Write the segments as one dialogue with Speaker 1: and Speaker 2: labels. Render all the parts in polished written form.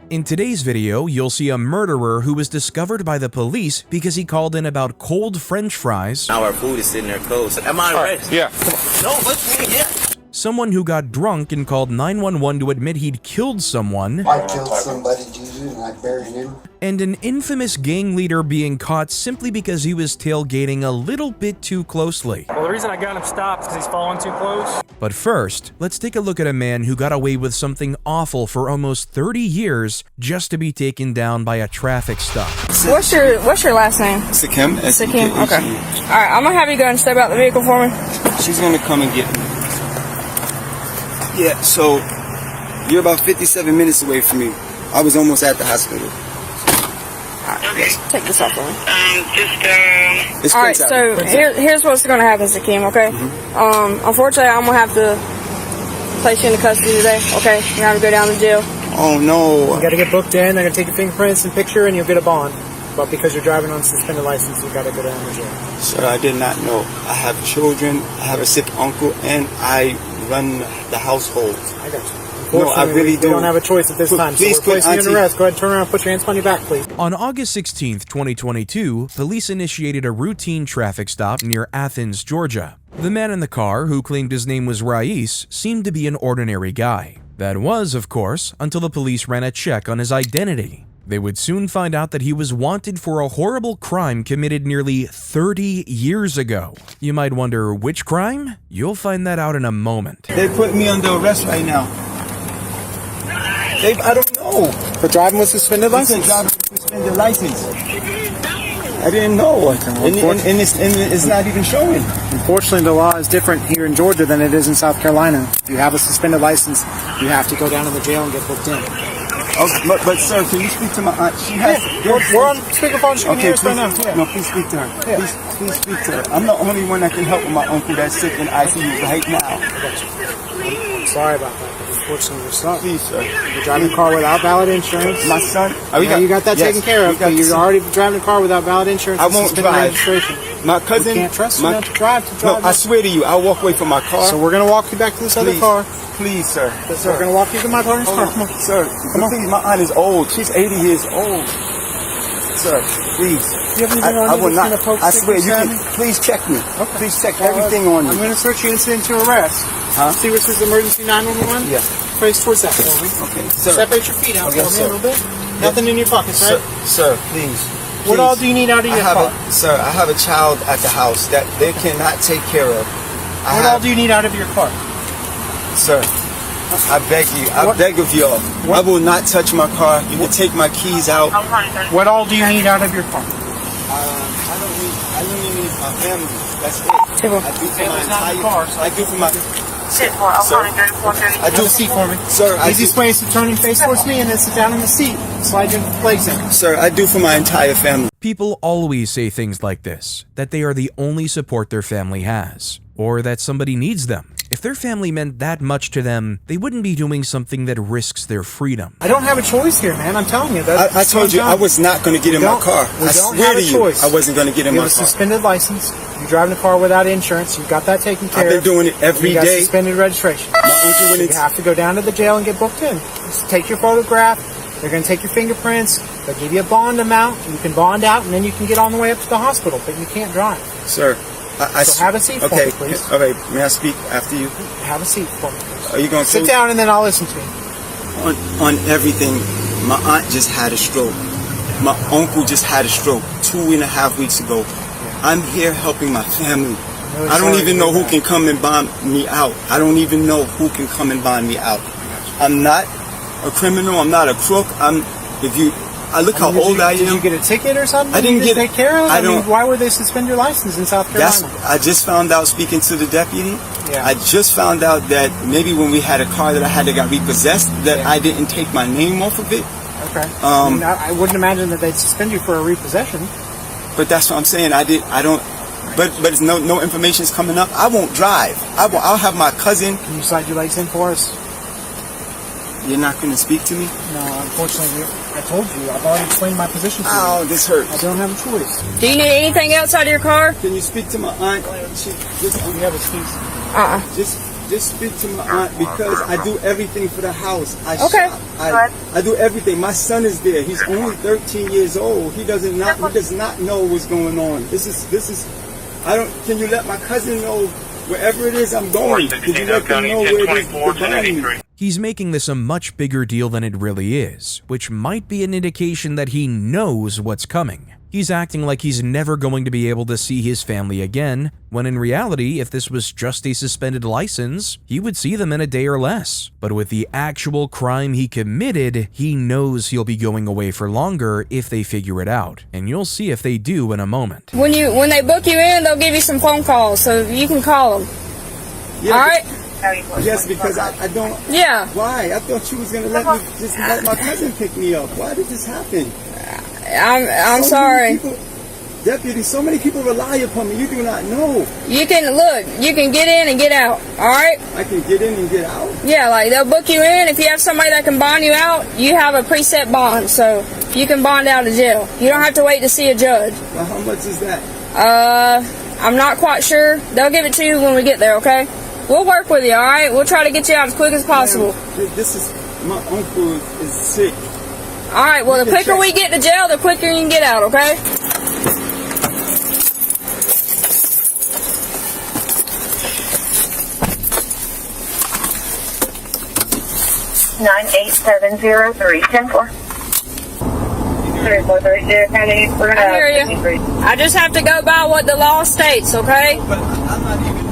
Speaker 1: In today's video, you'll see a murderer who was discovered by the police because he called in about cold French fries.
Speaker 2: Now our food is sitting there cold. So am I right?
Speaker 3: Yeah.
Speaker 2: No, let's wait. Yeah.
Speaker 1: Someone who got drunk and called 911 to admit he'd killed someone.
Speaker 4: I killed somebody, Jesus, and I buried him.
Speaker 1: And an infamous gang leader being caught simply because he was tailgating a little bit too closely.
Speaker 3: Well, the reason I got him stopped is because he's following too close.
Speaker 1: But first, let's take a look at a man who got away with something awful for almost 30 years just to be taken down by a traffic stop.
Speaker 5: What's your last name?
Speaker 6: Sikim.
Speaker 5: Sikim. Okay. All right, I'm gonna have you go and step out the vehicle for me.
Speaker 6: She's gonna come and get me. Yeah. So you're about 57 minutes away from me. I was almost at the hospital.
Speaker 5: Okay. Take this off for me.
Speaker 6: It's
Speaker 5: all right. So here's what's gonna happen, Sikim. Okay. Unfortunately, I'm gonna have to place you into custody today. Okay. You're gonna have to go down to jail.
Speaker 6: Oh no.
Speaker 3: You gotta get booked in. They're gonna take your fingerprints and picture, and you'll get a bond. But because you're driving on suspended license, you gotta go down to jail.
Speaker 6: Sir, I did not know. I have children. I have a sick uncle, and I run the household.
Speaker 3: I got you.
Speaker 6: No, I really
Speaker 3: don't have a choice at this time.
Speaker 6: Please,
Speaker 3: so we're placing you in arrest. Go ahead and turn around and put your hands on your back, please.
Speaker 1: On August 16th, 2022, police initiated a routine traffic stop near Athens, Georgia. The man in the car, who claimed his name was Rais, seemed to be an ordinary guy. That was, of course, until the police ran a check on his identity. They would soon find out that he was wanted for a horrible crime committed nearly 30 years ago. You might wonder which crime? You'll find that out in a moment.
Speaker 6: They put me under arrest right now. I don't know.
Speaker 3: For driving with suspended license?
Speaker 6: Driving with suspended license. I didn't know. And it's not even showing.
Speaker 3: Unfortunately, the law is different here in Georgia than it is in South Carolina. If you have a suspended license, you have to go down to the jail and get booked in.
Speaker 6: Okay, but sir, can you speak to my aunt? She has.
Speaker 3: We're on speakerphone. She can hear us right now. Yeah.
Speaker 6: No, please speak to her. Yeah. Please speak to her. I'm the only one that can help with my uncle that's sick in ICU right now.
Speaker 3: I'm sorry about that. Unfortunately, your son.
Speaker 6: Please, sir.
Speaker 3: You're driving a car without valid insurance.
Speaker 6: My son.
Speaker 3: You got that taken care of, but you're already driving a car without valid insurance.
Speaker 6: I won't drive.
Speaker 3: Registration.
Speaker 6: My cousin.
Speaker 3: We can't trust you not to drive.
Speaker 6: No, I swear to you, I'll walk away from my car.
Speaker 3: So we're gonna walk you back to this other car.
Speaker 6: Please, sir.
Speaker 3: So we're gonna walk you to my partner's car. Come on,
Speaker 6: sir. Come on. Please, my aunt is old. She's 80 years old. Sir, please. I will not. I swear, you can. Please check me. Okay. Please check everything on me.
Speaker 3: I'm gonna search your incident to arrest.
Speaker 6: Huh?
Speaker 3: See which is emergency 911.
Speaker 6: Yes.
Speaker 3: Face towards that for me.
Speaker 6: Okay, sir.
Speaker 3: Separate your feet out for me a little bit. Nothing in your pockets, right?
Speaker 6: Sir, please.
Speaker 3: What all do you need out of your car?
Speaker 6: Sir, I have a child at the house that they cannot take care of.
Speaker 3: What all do you need out of your car?
Speaker 6: Sir, I beg you. I beg of y'all. I will not touch my car. You can take my keys out.
Speaker 3: What all do you need out of your car?
Speaker 6: I only need my family. That's it. I do for my entire car. I do for my...
Speaker 5: Sit for. I'll
Speaker 6: Sir,
Speaker 3: I do a seat for me.
Speaker 6: Sir,
Speaker 3: easiest way is to turn your face towards me and then sit down in the seat. Slide your legs in.
Speaker 6: Sir, I do for my entire family.
Speaker 1: People always say things like this, that they are the only support their family has, or that somebody needs them. If their family meant that much to them, they wouldn't be doing something that risks their freedom.
Speaker 3: I don't have a choice here, man. I'm telling you.
Speaker 6: I told you I was not going to get in my car. I swear to you, I wasn't going to get in my car.
Speaker 3: You have a suspended license. You're driving a car without insurance. You've got that taken care of.
Speaker 6: I've been doing it every day.
Speaker 3: You got suspended registration. You have to go down to the jail and get booked in. Just take your photograph. They're going to take your fingerprints. They'll give you a bond amount. You can bond out, and then you can get on the way up to the hospital. But you can't drive.
Speaker 6: Sir.
Speaker 3: So have a seat for me, please.
Speaker 6: Okay, may I speak after you?
Speaker 3: Have a seat for me, please.
Speaker 6: Are you going to
Speaker 3: sit down and then I'll listen to you.
Speaker 6: On everything, my aunt just had a stroke. My uncle just had a stroke 2.5 weeks ago. Yeah. I'm here helping my family. I don't even know who can come and bond me out. I don't even know who can come and bond me out. I'm not a criminal. I'm not a crook. Look how old I am.
Speaker 3: Did you get a ticket or something?
Speaker 6: I didn't get
Speaker 3: it. Take care of.
Speaker 6: I mean,
Speaker 3: why would they suspend your license in South Carolina?
Speaker 6: I just found out speaking to the deputy.
Speaker 3: Yeah.
Speaker 6: I just found out that maybe when we had a car that I had that got repossessed, that I didn't take my name off of it.
Speaker 3: Okay. I wouldn't imagine that they'd suspend you for a repossession.
Speaker 6: But that's what I'm saying. I don't. But it's no information is coming up. I won't drive. I'll have my cousin.
Speaker 3: Can you slide your legs in for us?
Speaker 6: You're not going to speak to me?
Speaker 3: No, unfortunately, I told you. I've already explained my position to you.
Speaker 6: Oh, this hurts.
Speaker 3: I don't have a choice.
Speaker 5: Do you need anything else out of your car?
Speaker 6: Can you speak to my aunt?
Speaker 3: Do you have a keys?
Speaker 6: Just speak to my aunt because I do everything for the house. I
Speaker 5: Okay.
Speaker 6: shop. I do everything. My son is there. He's only 13 years old. He does not know what's going on. This is. I don't. Can you let my cousin know wherever it is I'm going? Can you let them know where it is the body?
Speaker 1: He's making this a much bigger deal than it really is, which might be an indication that he knows what's coming. He's acting like he's never going to be able to see his family again, when in reality, if this was just a suspended license, he would see them in a day or less. But with the actual crime he committed, he knows he'll be going away for longer if they figure it out, and you'll see if they do in a moment.
Speaker 5: When they book you in, they'll give you some phone calls, so you can call them.
Speaker 6: Yeah,
Speaker 5: All right?
Speaker 6: Yes, because I don't.
Speaker 5: Yeah.
Speaker 6: Why? I thought you was gonna let my cousin pick me up. Why did this happen?
Speaker 5: I'm sorry.
Speaker 6: Deputy, so many people rely upon me. You do not know.
Speaker 5: You can get in and get out. All right?
Speaker 6: I can get in and get out?
Speaker 5: Yeah, like they'll book you in. If you have somebody that can bond you out, you have a preset bond, so you can bond out of jail. You don't have to wait to see a judge.
Speaker 6: Well, how much is that?
Speaker 5: I'm not quite sure. They'll give it to you when we get there, okay? We'll work with you, all right? We'll try to get you out as quick as possible.
Speaker 6: My uncle is sick.
Speaker 5: All right, well, the quicker we get to jail, the quicker you can get out, okay?
Speaker 7: Nine 870-310-4. 3430. We're gonna.
Speaker 5: I hear you. I just have to go by what the law states, okay?
Speaker 6: But I don't even,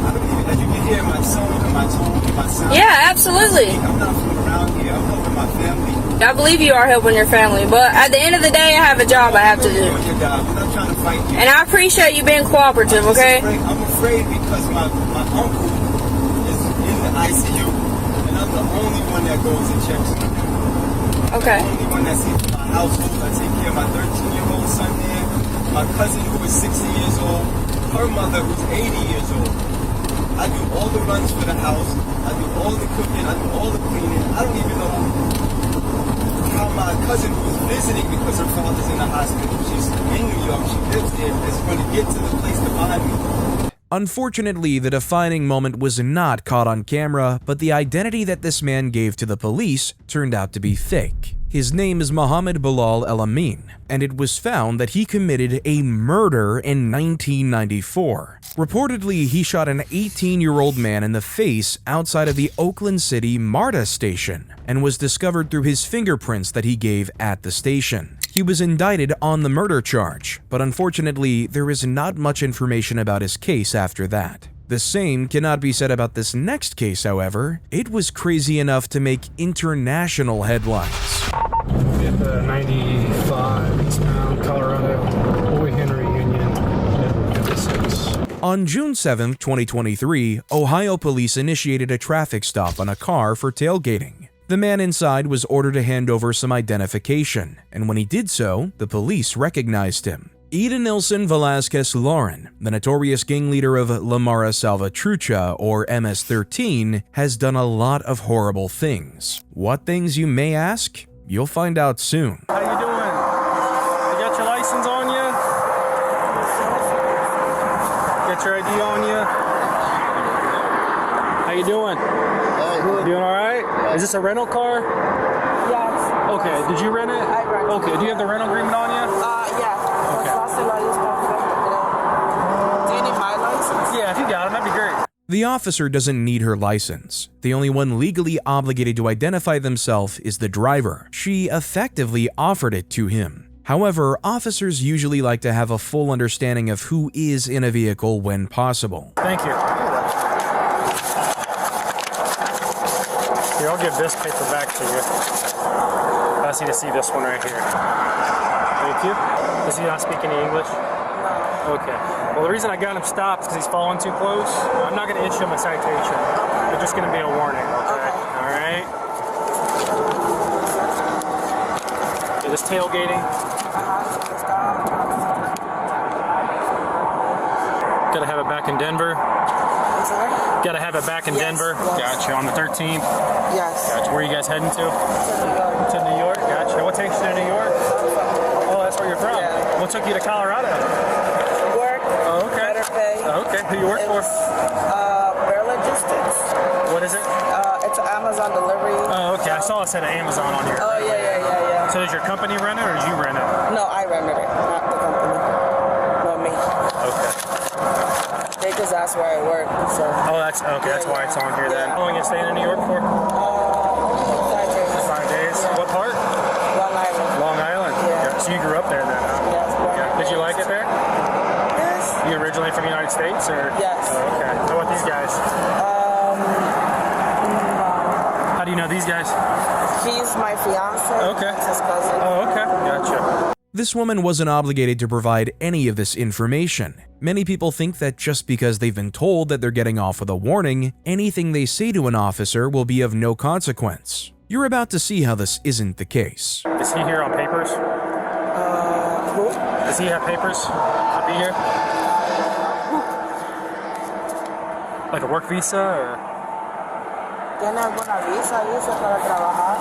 Speaker 6: as you can hear my song and my tone and my sound.
Speaker 5: Yeah, absolutely.
Speaker 6: I'm not from around here. I'm helping my family.
Speaker 5: I believe you are helping your family, but at the end of the day, I have a job I have to do.
Speaker 6: You're doing your job. I'm not trying to fight you.
Speaker 5: And I appreciate you being cooperative, okay?
Speaker 6: I'm afraid because my uncle is in the ICU, and I'm the only one that goes and checks on him.
Speaker 5: Okay.
Speaker 6: I'm the only one that sees my household. I take care of my 13-year-old son there, my cousin who is 60 years old, her mother who's 80 years old. I do all the runs for the house. I do all the cooking. I do all the cleaning. I don't even know how my cousin who's visiting because her father's in the hospital. She's in New York. She lives there. Is going to get to the place to find me.
Speaker 1: Unfortunately, the defining moment was not caught on camera, but the identity that this man gave to the police turned out to be fake. His name is Mohammed Bilal El Amin, and it was found that he committed a murder in 1994. Reportedly, he shot an 18-year-old man in the face outside of the Oakland City MARTA station, and was discovered through his fingerprints that he gave at the station. He was indicted on the murder charge, but unfortunately, there is not much information about his case after that. The same cannot be said about this next case, however. It was crazy enough to make international headlines.
Speaker 8: At the 95 eastbound Colorado, Boy Henry Union, Edward 56.
Speaker 1: On June 7, 2023, Ohio police initiated a traffic stop on a car for tailgating. The man inside was ordered to hand over some identification, and when he did so, the police recognized him. Edenilson Velasquez Lauren, the notorious gang leader of La Mara Salvatrucha, or MS-13, has done a lot of horrible things. What things, you may ask? You'll find out soon.
Speaker 8: How you doing? You got your license on you? Got your ID on you? How you doing? Doing all right? Is this a rental car?
Speaker 9: Yes.
Speaker 8: Okay. Did you rent it?
Speaker 9: I rent it.
Speaker 8: Okay. Do you have the rental agreement on you?
Speaker 9: Yeah.
Speaker 8: Okay.
Speaker 9: Do you need my license?
Speaker 8: Yeah, if you got it, that'd be great.
Speaker 1: The officer doesn't need her license. The only one legally obligated to identify themselves is the driver. She effectively offered it to him. However, officers usually like to have a full understanding of who is in a vehicle when possible.
Speaker 8: Thank you. Here, I'll give this paper back to you. I just need to see this one right here. Thank you. Does he not speak any English? Okay. Well, the reason I got him stopped is because he's following too close. I'm not going to issue him a citation. It's just going to be a warning, okay? All right? Okay, this tailgating. Gotta have it back in Denver. Gotta have it back in Denver.
Speaker 9: Yes.
Speaker 8: Gotcha. On the 13th.
Speaker 9: Yes.
Speaker 8: Gotcha. Where are you guys heading to?
Speaker 9: To New York.
Speaker 8: To New York. Gotcha. What takes you to New York? Oh, that's where you're from.
Speaker 9: Yeah.
Speaker 8: What took you to Colorado?
Speaker 9: Work.
Speaker 8: Oh, okay.
Speaker 9: Better pay.
Speaker 8: Oh, okay. Who you work for?
Speaker 9: Berlin. Logistics.
Speaker 8: What is it?
Speaker 9: It's an Amazon delivery.
Speaker 8: Oh, okay. I saw it said Amazon on here.
Speaker 9: Oh, yeah.
Speaker 8: So does your company rent it or did you rent it?
Speaker 9: No, I rented it, not the company. Not me.
Speaker 8: Okay.
Speaker 9: They just asked where I work, so.
Speaker 8: Oh, that's okay. That's why it's on here then. How long are you staying in New York for?
Speaker 9: 5 days.
Speaker 8: 5 days. What part?
Speaker 9: Long Island.
Speaker 8: Long Island?
Speaker 9: Yeah.
Speaker 8: So you grew up there then, huh?
Speaker 9: Yes,
Speaker 8: Yeah. Did you like it there?
Speaker 9: Yes.
Speaker 8: You originally from the United States or?
Speaker 9: Yes.
Speaker 8: Oh, okay. How about these guys? How do you know these guys?
Speaker 9: He's my fiance.
Speaker 8: Okay.
Speaker 9: That's his cousin.
Speaker 8: Oh, okay. Gotcha.
Speaker 1: This woman wasn't obligated to provide any of this information. Many people think that just because they've been told that they're getting off with a warning, anything they say to an officer will be of no consequence. You're about to see how this isn't the case.
Speaker 8: Is he here on papers?
Speaker 9: Who?
Speaker 8: Does he have papers to be here? Like a work visa or?
Speaker 9: ¿Tiene alguna visa para trabajar?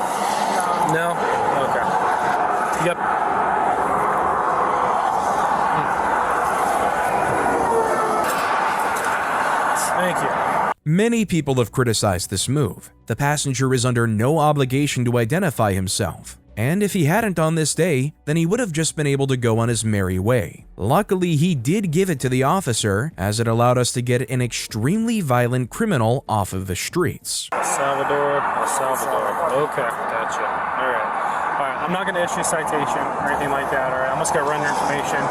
Speaker 9: No.
Speaker 8: No? Okay. Yep. Thank you.
Speaker 1: Many people have criticized this move. The passenger is under no obligation to identify himself. And if he hadn't on this day, then he would have just been able to go on his merry way. Luckily, he did give it to the officer, as it allowed us to get an extremely violent criminal off of the streets.
Speaker 8: El Salvador. Okay, gotcha. Alright, I'm not going to issue a citation or anything like that, alright? I'm just going to run your information,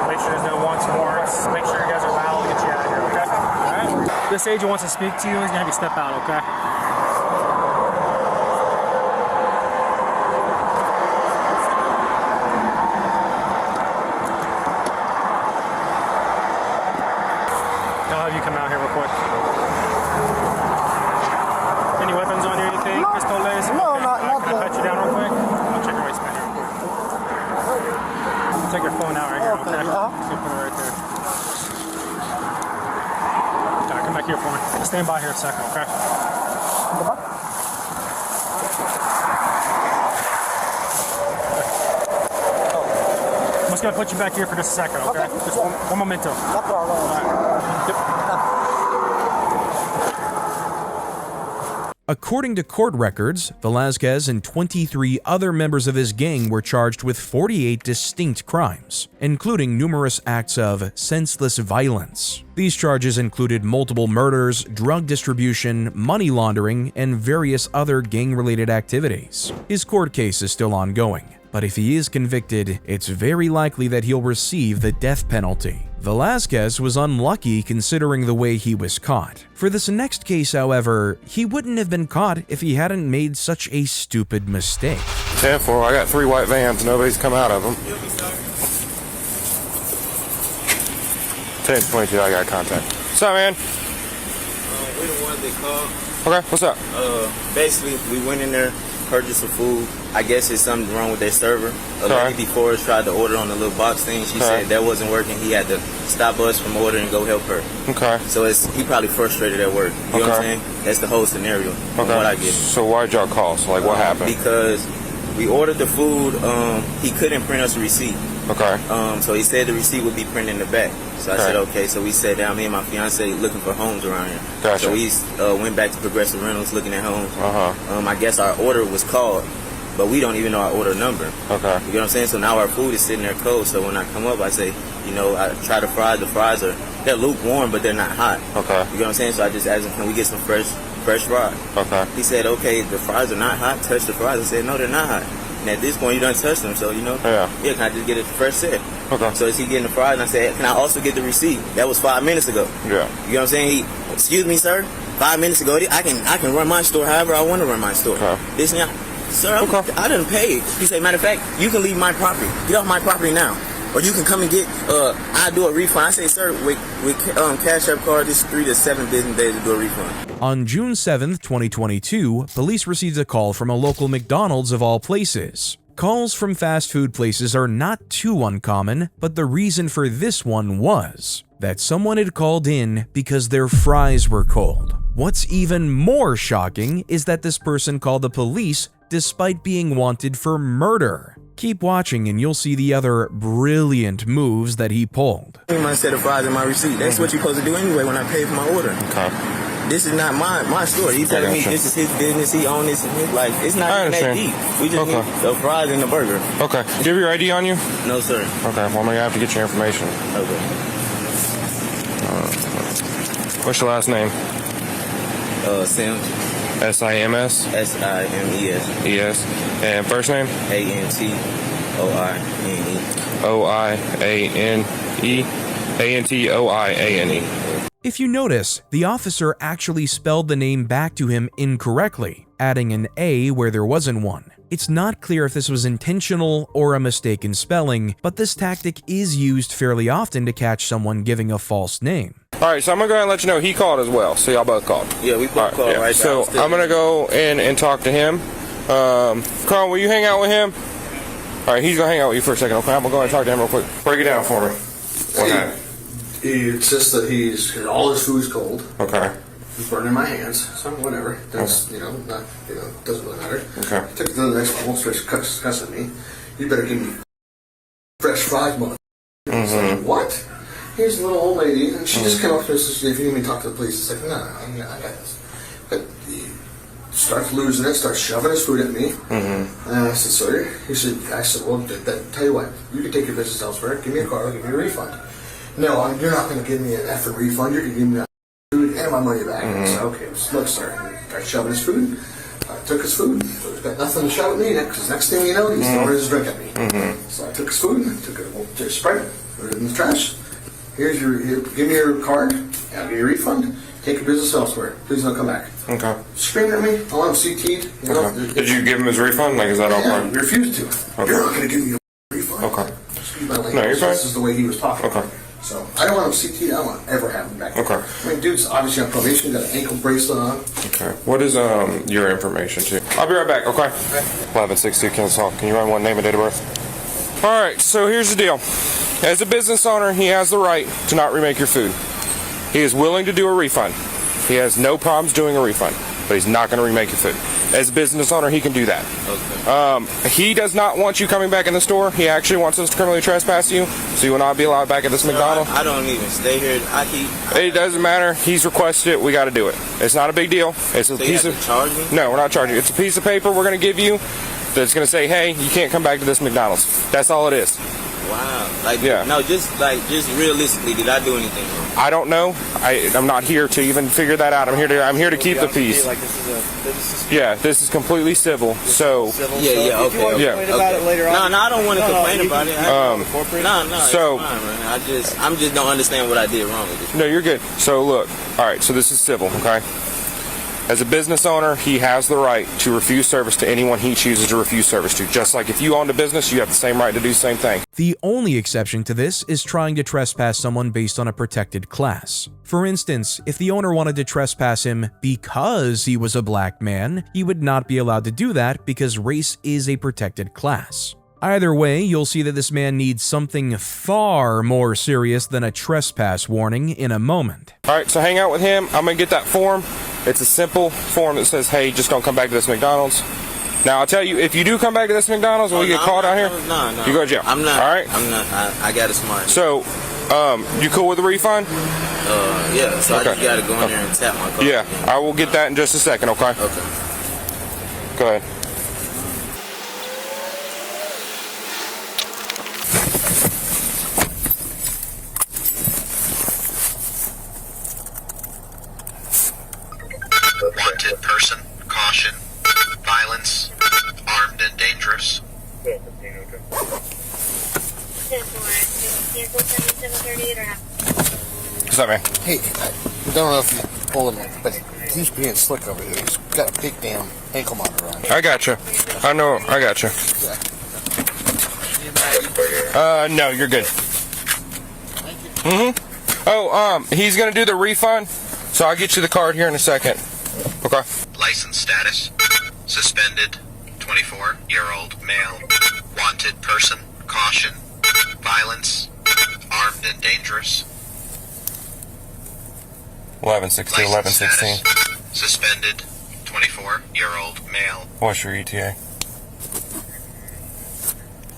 Speaker 8: make sure there's no wants and warrants, make sure you guys are allowed to get you out of here, okay? Alright? This agent wants to speak to you, he's going to have you step out, okay? I'll have you come out here real quick. Any weapons on you, anything? Pistoles?
Speaker 9: No,
Speaker 8: okay.
Speaker 9: not
Speaker 8: Can I
Speaker 9: nothing.
Speaker 8: pat you down real quick? I'll check your waistband here real quick. Take your phone out right here, okay? Just gonna put it right there. Alright, come back here for me. Just stand by here a second, okay? I'm just gonna put you back here for just a second, okay? Just one momento.
Speaker 9: No problem.
Speaker 8: Yep.
Speaker 1: According to court records, Velazquez and 23 other members of his gang were charged with 48 distinct crimes, including numerous acts of senseless violence. These charges included multiple murders, drug distribution, money laundering, and various other gang-related activities. His court case is still ongoing, but if he is convicted, it's very likely that he'll receive the death penalty. Velazquez was unlucky considering the way he was caught. For this next case, however, he wouldn't have been caught if he hadn't made such a stupid mistake.
Speaker 10: 10-4, I got 3 white vans, nobody's come out of them. 10-22, I got contact. What's up, man?
Speaker 2: We the ones that called.
Speaker 10: Okay, what's up?
Speaker 2: Basically, we went in there, purchased some food. I guess it's something wrong with their server. A
Speaker 10: Okay.
Speaker 2: lady before us tried to order on the little box thing. She
Speaker 10: Okay.
Speaker 2: said that wasn't working. He had to stop us from ordering and go help her.
Speaker 10: Okay.
Speaker 2: So he probably frustrated at work. You know what I'm
Speaker 10: Okay.
Speaker 2: saying? That's the whole scenario from what I get.
Speaker 10: So why'd y'all call? So like what happened?
Speaker 2: Because we ordered the food. He couldn't print us a receipt.
Speaker 10: Okay.
Speaker 2: So he said the receipt would be printed in the back. So I
Speaker 10: Okay.
Speaker 2: said, okay. So we sat down, me and my fiance, looking for homes around here.
Speaker 10: Gotcha.
Speaker 2: So we went back to Progressive Rentals looking at homes.
Speaker 10: Uh-huh.
Speaker 2: I guess our order was called, but we don't even know our order number.
Speaker 10: Okay.
Speaker 2: You know what I'm saying? So now our food is sitting there cold. So when I come up, I say, I try to fry. The fries they're lukewarm, but they're not hot.
Speaker 10: Okay.
Speaker 2: You know what I'm saying? So I just asked him, can we get some fresh fries?
Speaker 10: Okay.
Speaker 2: He said, okay, the fries are not hot. Touch the fries. I said, no, they're not hot. And at this point, you done touched them, so
Speaker 10: Yeah.
Speaker 2: can I just get a fresh set?
Speaker 10: Okay.
Speaker 2: So is he getting the fries? And I said, can I also get the receipt? That was 5 minutes ago.
Speaker 10: Yeah.
Speaker 2: You know what I'm saying? Excuse me, sir. 5 minutes ago, I can run my store however I want to run my store.
Speaker 10: Okay.
Speaker 2: This now, sir, I didn't pay. He said, matter of fact, you can leave my property. Get off my property now. Or you can come and get, I'll do a refund. I say, sir, with Cash App card, it's 3 to 7 business days to do a refund.
Speaker 1: On June 7th, 2022, police received a call from a local McDonald's of all places. Calls from fast food places are not too uncommon, but the reason for this one was that someone had called in because their fries were cold. What's even more shocking is that this person called the police despite being wanted for murder. Keep watching and you'll see the other brilliant moves that he pulled.
Speaker 2: My set of fries and my receipt. That's what you're supposed to do anyway when I pay for my order.
Speaker 10: Okay.
Speaker 2: this is not my story. He telling me this is his business. He owns this in his life. It's not even that deep. We just need the fries and the burger.
Speaker 10: Okay. Do you have your ID on you?
Speaker 2: No, sir.
Speaker 10: Okay. Well, I'm gonna have to get your information.
Speaker 2: Okay.
Speaker 10: What's your last name?
Speaker 2: Sims.
Speaker 10: S-I-M-S?
Speaker 2: S-I-M-E-S.
Speaker 10: E-S. And first name?
Speaker 2: A-N-T-O-I-N-E.
Speaker 10: O-I-A-N-E. A-N-T-O-I-A-N-E.
Speaker 1: If you notice, the officer actually spelled the name back to him incorrectly, adding an A where there wasn't one. It's not clear if this was intentional or a mistake in spelling, but this tactic is used fairly often to catch someone giving a false name.
Speaker 10: Alright, so I'm going to go ahead and let you know he called as well. So y'all both called.
Speaker 2: Yeah, we both called, right?
Speaker 10: So I'm going to go in and talk to him. Carl, will you hang out with him? Alright, he's going to hang out with you for a second. Okay, I'm going to go ahead and talk to him real quick. Break it down for me. What happened?
Speaker 11: He insists that all his food's cold.
Speaker 10: Okay.
Speaker 11: He's burning my hands, so whatever. That's doesn't really matter.
Speaker 10: Okay.
Speaker 11: He took it to the next level, starts cussing me. You better give me fresh fries, mother. It's like, what? Here's a little old lady, and she just came up to us and said, if you need me to talk to the police, it's like, no, I got this. But he starts losing it, starts shoving his food at me. And I said, sir, I said, well, tell you what, you can take your business elsewhere. Give me a car, I'll give you a refund. No, you're not going to give me an effing refund. You're going to give me my food and my money back. I said, okay, look, sir. And he started shoving his food. I took his food. So he's got nothing to shove at me because next thing you know, he's throwing his drink at me. So I took his food, took it, Sprite, put it in the trash. Give me your card. I'll give you a refund. Take your business elsewhere. Please don't come back.
Speaker 10: Okay.
Speaker 11: Screaming at me. I want him CT'd.
Speaker 10: Did you give him his refund? Like, is that all part?
Speaker 11: He refused to.
Speaker 10: Okay.
Speaker 11: You're not going to give me a refund.
Speaker 10: Okay.
Speaker 11: Excuse my language.
Speaker 10: No, you're fine.
Speaker 11: This is the way he was talking.
Speaker 10: Okay.
Speaker 11: So I don't want him CT'd. I don't want to ever have him back.
Speaker 10: Okay.
Speaker 11: I mean, dude's obviously on probation. Got an ankle bracelet on.
Speaker 10: Okay. What is your information too? I'll be right back. Okay. 1162 Kennesaw. Can you run one name and date of birth? All right. So here's the deal. As a business owner, he has the right to not remake your food. He is willing to do a refund. He has no problems doing a refund, but he's not going to remake your food. As a business owner, he can do that. Okay. He does not want you coming back in the store. He actually wants us to criminally trespass you, so you will not be allowed back at this McDonald.
Speaker 2: I don't even stay here.
Speaker 10: It doesn't matter. He's requested it. We got to do it. It's not a big deal. It's a piece of.
Speaker 2: Charge me?
Speaker 10: No, we're not charging you. It's a piece of paper we're going to give you that's going to say, hey, you can't come back to this McDonald's. That's all it is.
Speaker 2: Wow. No, just realistically, did I do anything wrong?
Speaker 10: I don't know. I'm not here to even figure that out. I'm here to keep the peace. Yeah, this is completely civil. So
Speaker 2: yeah, okay.
Speaker 10: Yeah.
Speaker 2: About it later on. No, I don't want to complain about it. No,
Speaker 10: so
Speaker 2: it's fine, man. I'm just don't understand what I did wrong with this.
Speaker 10: No, you're good. So look, all right. So this is civil, okay? As a business owner, he has the right to refuse service to anyone he chooses to refuse service to. Just like if you owned a business, you have the same right to do the same thing.
Speaker 1: The only exception to this is trying to trespass someone based on a protected class. For instance, if the owner wanted to trespass him because he was a black man, he would not be allowed to do that because race is a protected class. Either way, you'll see that this man needs something far more serious than a trespass warning in a moment.
Speaker 10: All right, so hang out with him. I'm going to get that form. It's a simple form that says, hey, just don't come back to this McDonald's. Now, I'll tell you, if you do come back to this McDonald's, will you get caught out here?
Speaker 2: No.
Speaker 10: You go to jail.
Speaker 2: I'm not.
Speaker 10: All right?
Speaker 2: I'm not. I got it smart.
Speaker 10: So, you cool with the refund?
Speaker 2: Yeah, so okay. I just got to go in there and tap my card.
Speaker 10: Yeah, I will get that in just a second, okay?
Speaker 2: Okay.
Speaker 10: Go ahead.
Speaker 12: Wanted person, caution, violence, armed and dangerous.
Speaker 10: What's up, man?
Speaker 11: Hey, I don't know if you pulled him, but he's being slick over here. He's got a big damn ankle monitor on.
Speaker 10: I gotcha. I know. I gotcha. No, you're good. Oh, he's gonna do the refund, so I'll get you the card here in a second. Okay.
Speaker 12: License status, suspended, 24-year-old male, wanted person, caution, violence, armed and dangerous.
Speaker 10: 1116, 1116.
Speaker 12: Suspended, 24-year-old male.
Speaker 10: What's your ETA?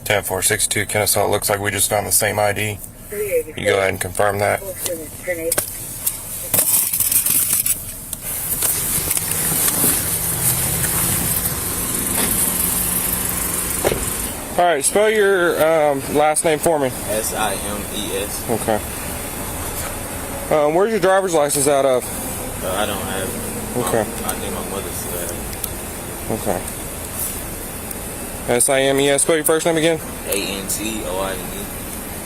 Speaker 10: 10462 Kennesaw. It looks like we just found the same ID. You go ahead and confirm that. All right, spell your last name for me.
Speaker 2: Simes.
Speaker 10: Okay. Where's your driver's license out of?
Speaker 2: I don't have it.
Speaker 10: Okay.
Speaker 2: I think my mother still has
Speaker 10: Okay. Simes. Spell your first name again.
Speaker 2: Antoine.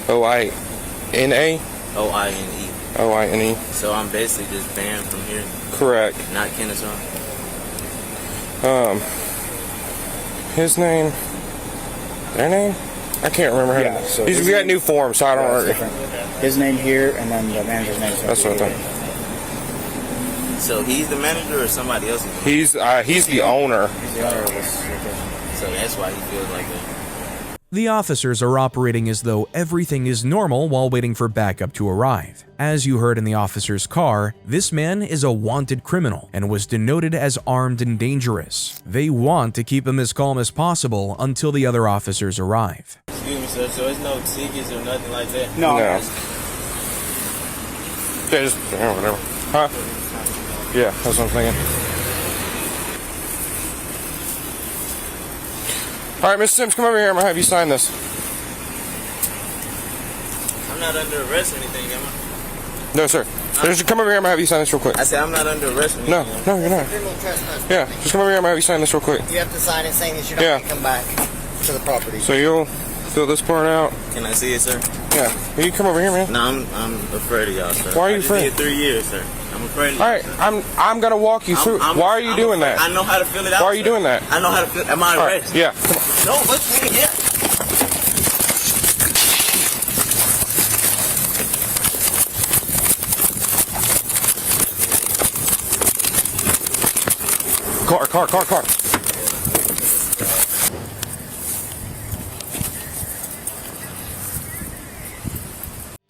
Speaker 10: Oina.
Speaker 2: Oine.
Speaker 10: Oine.
Speaker 2: So I'm basically just banned from here.
Speaker 10: Correct.
Speaker 2: Not Kennesaw.
Speaker 10: His name. Their name? I can't remember.
Speaker 3: Yeah, so
Speaker 10: we got new forms, so I don't know.
Speaker 3: His name here, and then the manager's name.
Speaker 10: That's what I think.
Speaker 2: So he's the manager or somebody else?
Speaker 10: He's the owner.
Speaker 3: He's the owner of this.
Speaker 2: So that's why he feels like that.
Speaker 1: The officers are operating as though everything is normal while waiting for backup to arrive. As you heard in the officer's car, this man is a wanted criminal and was denoted as armed and dangerous. They want to keep him as calm as possible until the other officers arrive.
Speaker 2: Excuse me, sir, so there's no tickets or nothing like that?
Speaker 10: No. Yeah, just whatever. Huh? Yeah, that's what I'm thinking. All right, Mr. Sims, come over here. I'm going to have you sign this.
Speaker 2: I'm not under arrest or anything, am I?
Speaker 10: No, sir. Just come over here. I'm going to have you sign this real quick.
Speaker 2: I said I'm not under arrest or anything.
Speaker 10: No, you're not. Yeah, just come over here. I'm going to have you sign this real quick.
Speaker 4: You have to sign it saying that you're not going to come back to the property.
Speaker 10: So you'll fill this part out.
Speaker 2: Can I see it, sir?
Speaker 10: Yeah. You come over here, man.
Speaker 2: No, I'm afraid of y'all, sir.
Speaker 10: Why are you afraid?
Speaker 2: I just did 3 years, sir. I'm afraid of y'all.
Speaker 10: All right, I'm going to walk you through. Why are you doing that?
Speaker 2: I know how to fill it out.
Speaker 10: Why are you doing that?
Speaker 2: I know how to fill. Am I arrested?
Speaker 10: Yeah. Come on.
Speaker 2: No, let's do it. Yeah.
Speaker 10: Car.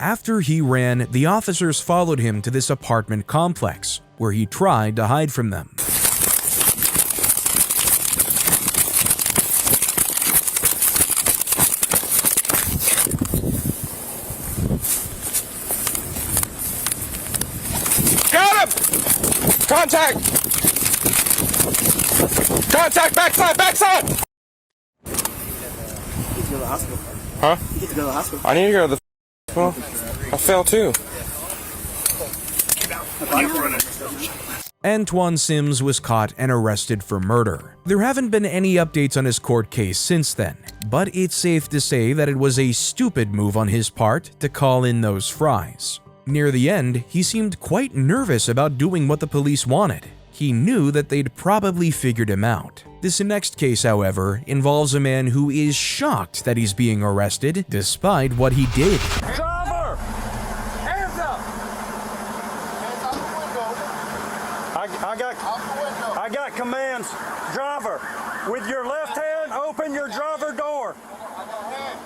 Speaker 1: After he ran, the officers followed him to this apartment complex, where he tried to hide from them.
Speaker 10: Got him! Contact! Backside! Huh?
Speaker 2: You get to go to the hospital.
Speaker 10: I need to go to the hospital. I fell too.
Speaker 1: Antoine Sims was caught and arrested for murder. There haven't been any updates on his court case since then, but it's safe to say that it was a stupid move on his part to call in those fries. Near the end, he seemed quite nervous about doing what the police wanted. He knew that they'd probably figured him out. This next case, however, involves a man who is shocked that he's being arrested despite what he did.
Speaker 8: Driver! Hands up! I got commands. Driver, with your left hand, open your driver door.
Speaker 11: I got hands.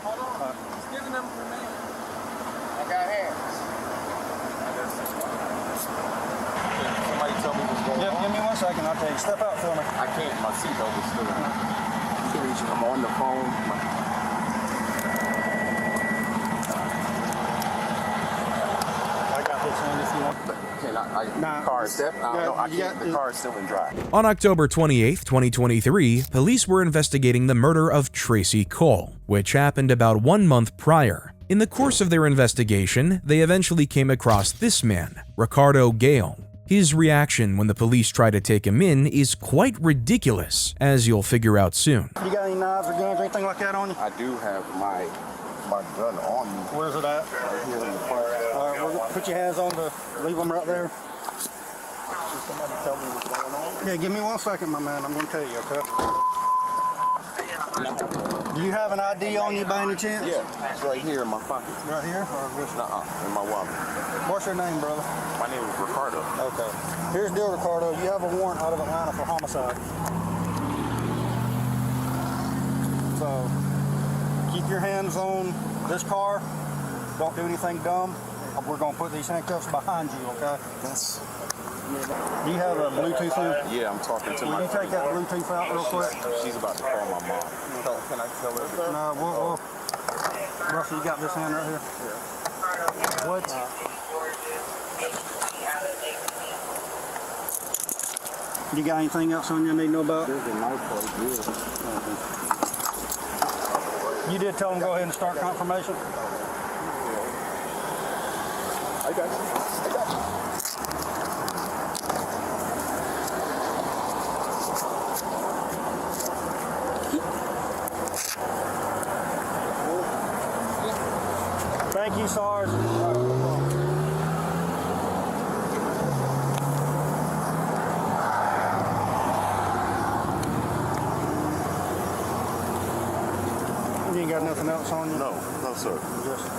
Speaker 11: Somebody tell me what's going on.
Speaker 8: Give me 1 second, I'll tell you. Step out for me.
Speaker 11: I can't. My seatbelt is still on. I'm on the phone.
Speaker 8: I got this hand if you want.
Speaker 11: Can I car step? I can't. The car is still in drive.
Speaker 1: On October 28, 2023, police were investigating the murder of Tracy Cole, which happened about 1 month prior. In the course of their investigation, they eventually came across this man, Ricardo Gale. His reaction when the police try to take him in is quite ridiculous, as you'll figure out soon.
Speaker 8: You got any knives or guns or anything like that on you?
Speaker 11: I do have my gun on me.
Speaker 8: Where's it at?
Speaker 11: Right here in the front.
Speaker 8: All right, put your hands on leave them right there.
Speaker 11: Somebody tell me what's going on.
Speaker 8: Yeah, give me 1 second, my man. I'm going to tell you, okay? Do you have an ID on you by any chance?
Speaker 11: Yeah, it's right here in my pocket.
Speaker 8: Right here? Or
Speaker 11: In my wallet.
Speaker 8: What's your name, brother?
Speaker 11: My name is Ricardo.
Speaker 8: Okay. Here's the deal, Ricardo. You have a warrant out of Atlanta for homicide. So, keep your hands on this car. Don't do anything dumb. We're going to put these handcuffs behind you, okay? Do you have a Bluetooth in?
Speaker 11: Yeah, I'm talking to my
Speaker 8: Will you take that Bluetooth out real quick?
Speaker 11: She's about to call my mom. Can I tell her?
Speaker 8: No, we'll Russell, you got this hand right here?
Speaker 11: Yeah.
Speaker 8: What? You got anything else on you I need to know about?
Speaker 11: There's a knife right here.
Speaker 13: You did tell them go ahead and start confirmation?
Speaker 11: I got you.
Speaker 13: Thank you, Sarge. You ain't got nothing else on you?
Speaker 11: No, sir.
Speaker 13: Just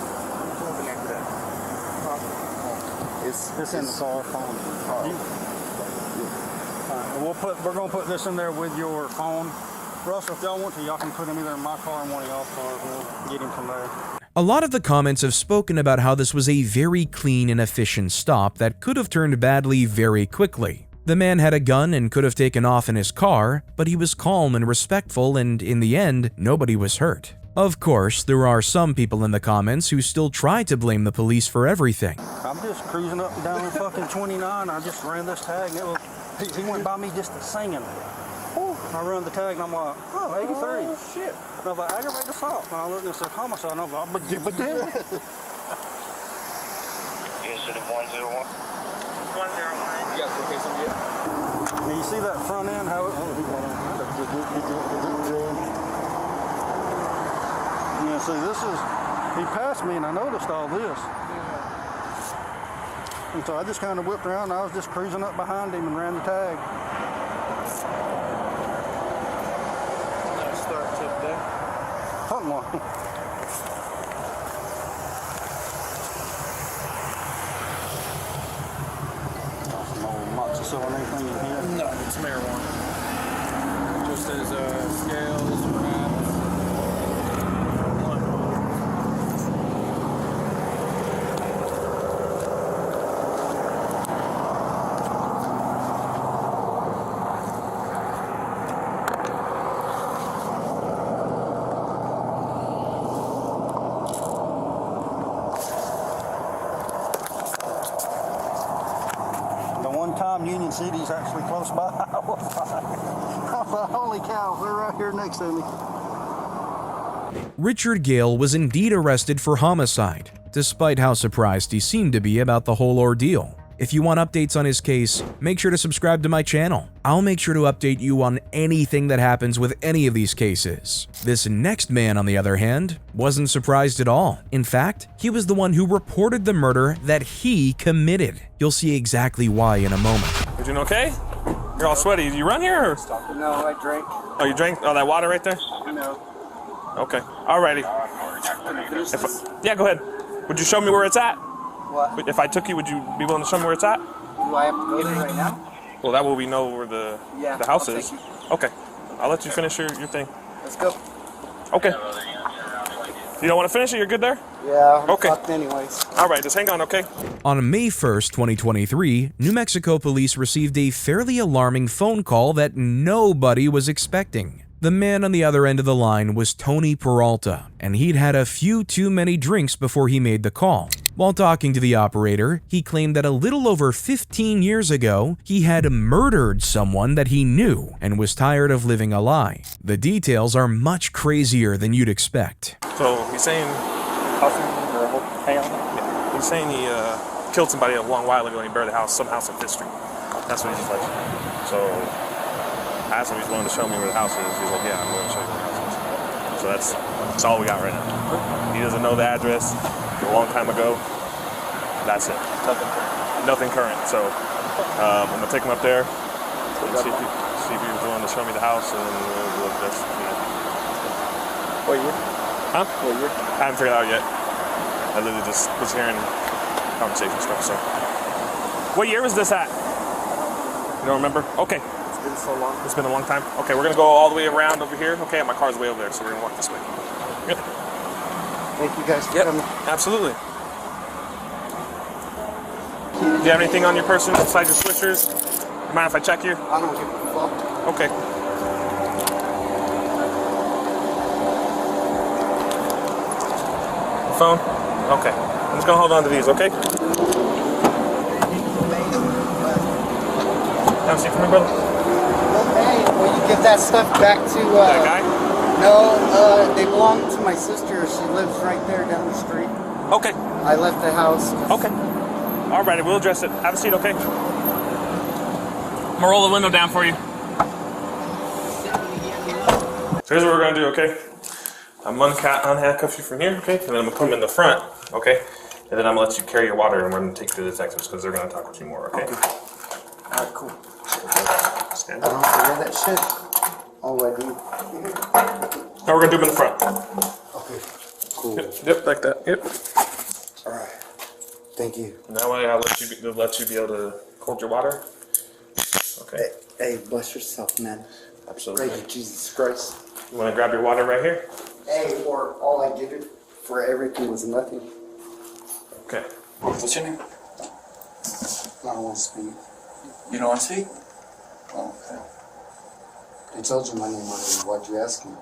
Speaker 13: it's in the car. Phone. We're gonna put this in there with your phone. Russell, if y'all want to, y'all can put him either in my car or one of y'all's cars. We'll get him from there.
Speaker 1: A lot of the comments have spoken about how this was a very clean and efficient stop that could have turned badly very quickly. The man had a gun and could have taken off in his car, but he was calm and respectful, and in the end, nobody was hurt. Of course, there are some people in the comments who still try to blame the police for everything.
Speaker 13: I'm just cruising up and down fucking 29. I just ran this tag and he went by me just singing. I run the tag and I'm like, oh, 83. Oh, shit. And I was like, aggravated assault. And I looked and it said homicide. And I was like, but then.
Speaker 12: Incident 101. 101.
Speaker 11: You got the location yet?
Speaker 13: And you see that front end, how it... Yeah, see, this is... He passed me and I noticed all this. And so I just kind of whipped around and I was just cruising up behind him and ran the tag. Something like that. Some old moxicillin or anything in here?
Speaker 14: No, it's marijuana. Just as scales, perhaps.
Speaker 13: Union City's actually close by. I was like, holy cow, they're right here next to me.
Speaker 1: Richard Gale was indeed arrested for homicide, despite how surprised he seemed to be about the whole ordeal. If you want updates on his case, make sure to subscribe to my channel. I'll make sure to update you on anything that happens with any of these cases. This next man, on the other hand, wasn't surprised at all. In fact, he was the one who reported the murder that he committed. You'll see exactly why in a moment.
Speaker 10: You doing okay? You're all sweaty. Did you run here or?
Speaker 14: No, I drank.
Speaker 10: Oh, you drank all that water right there?
Speaker 14: No.
Speaker 10: Okay. Alrighty. Yeah, go ahead. Would you show me where it's at?
Speaker 14: What?
Speaker 10: If I took you, would you be willing to show me where it's at?
Speaker 14: Do I have to go there right now?
Speaker 10: Well, that way we know where the house is. Okay. I'll let you finish your thing.
Speaker 14: Let's go.
Speaker 10: Okay. You don't want to finish it? You're good there?
Speaker 14: Yeah, I'm
Speaker 10: okay.
Speaker 14: fucked anyways.
Speaker 10: Alright, just hang on, okay?
Speaker 1: On May 1st, 2023, New Mexico police received a fairly alarming phone call that nobody was expecting. The man on the other end of the line was Tony Peralta, and he'd had a few too many drinks before he made the call. While talking to the operator, he claimed that a little over 15 years ago, he had murdered someone that he knew and was tired of living a lie. The details are much crazier than you'd expect.
Speaker 10: So, he's saying... He's saying he killed somebody a long while ago and he buried the house, some house on 5th Street. That's what he's like. So, I asked him if he's willing to show me where the house is. He's like, yeah, I'm willing to show you where the house is. So that's all we got right now. He doesn't know the address. A long time ago. That's it. Nothing current. So I'm gonna take him up there and see if he's willing to show me the house, and we'll just,
Speaker 14: What year?
Speaker 10: Huh?
Speaker 14: What year?
Speaker 10: I haven't figured it out yet. I literally just was hearing conversation stuff. So, what year was this at? You don't remember? Okay.
Speaker 14: It's been so long.
Speaker 10: It's been a long time. Okay, we're gonna go all the way around over here. Okay, my car's way over there, so we're gonna walk this way. Yep.
Speaker 14: Thank you guys for coming.
Speaker 10: Absolutely. Do you have anything on your person besides your switchers? Mind if I check you?
Speaker 14: I don't give a fuck.
Speaker 10: Okay. Phone? Okay. I'm just gonna hold on to these, okay? Have a seat for me, brother.
Speaker 14: Hey, will you give that stuff back to
Speaker 10: that guy?
Speaker 4: No, they belong to my sister. She lives right there down the street.
Speaker 8: Okay.
Speaker 4: I left the house.
Speaker 8: Okay. All righty, we'll address it. Have a seat, okay? I'm gonna roll the window down for you. So here's what we're gonna do, okay? I'm gonna unhandcuff you from here, okay? And then I'm gonna put them in the front, okay? And then I'm gonna let you carry your water, and we're gonna take you to the detectives because they're gonna talk with you more, okay?
Speaker 4: Alright, cool.
Speaker 8: Stand
Speaker 4: I
Speaker 8: up.
Speaker 4: don't forget that shit. Oh, I do.
Speaker 8: Now we're gonna do them in the front.
Speaker 4: Okay, cool.
Speaker 8: Yep, like that. Yep.
Speaker 4: Alright. Thank you.
Speaker 8: And that way I'll let you be able to hold your water. Okay.
Speaker 4: Hey, bless yourself, man.
Speaker 8: Absolutely.
Speaker 4: Praise Jesus Christ.
Speaker 8: You wanna grab your water right here?
Speaker 4: Hey, or all I did it for everything was nothing.
Speaker 8: Okay.
Speaker 14: What's your name?
Speaker 4: I don't want to speak.
Speaker 14: You don't want to speak? Oh, okay.
Speaker 4: I told you my name already. Why'd you ask me?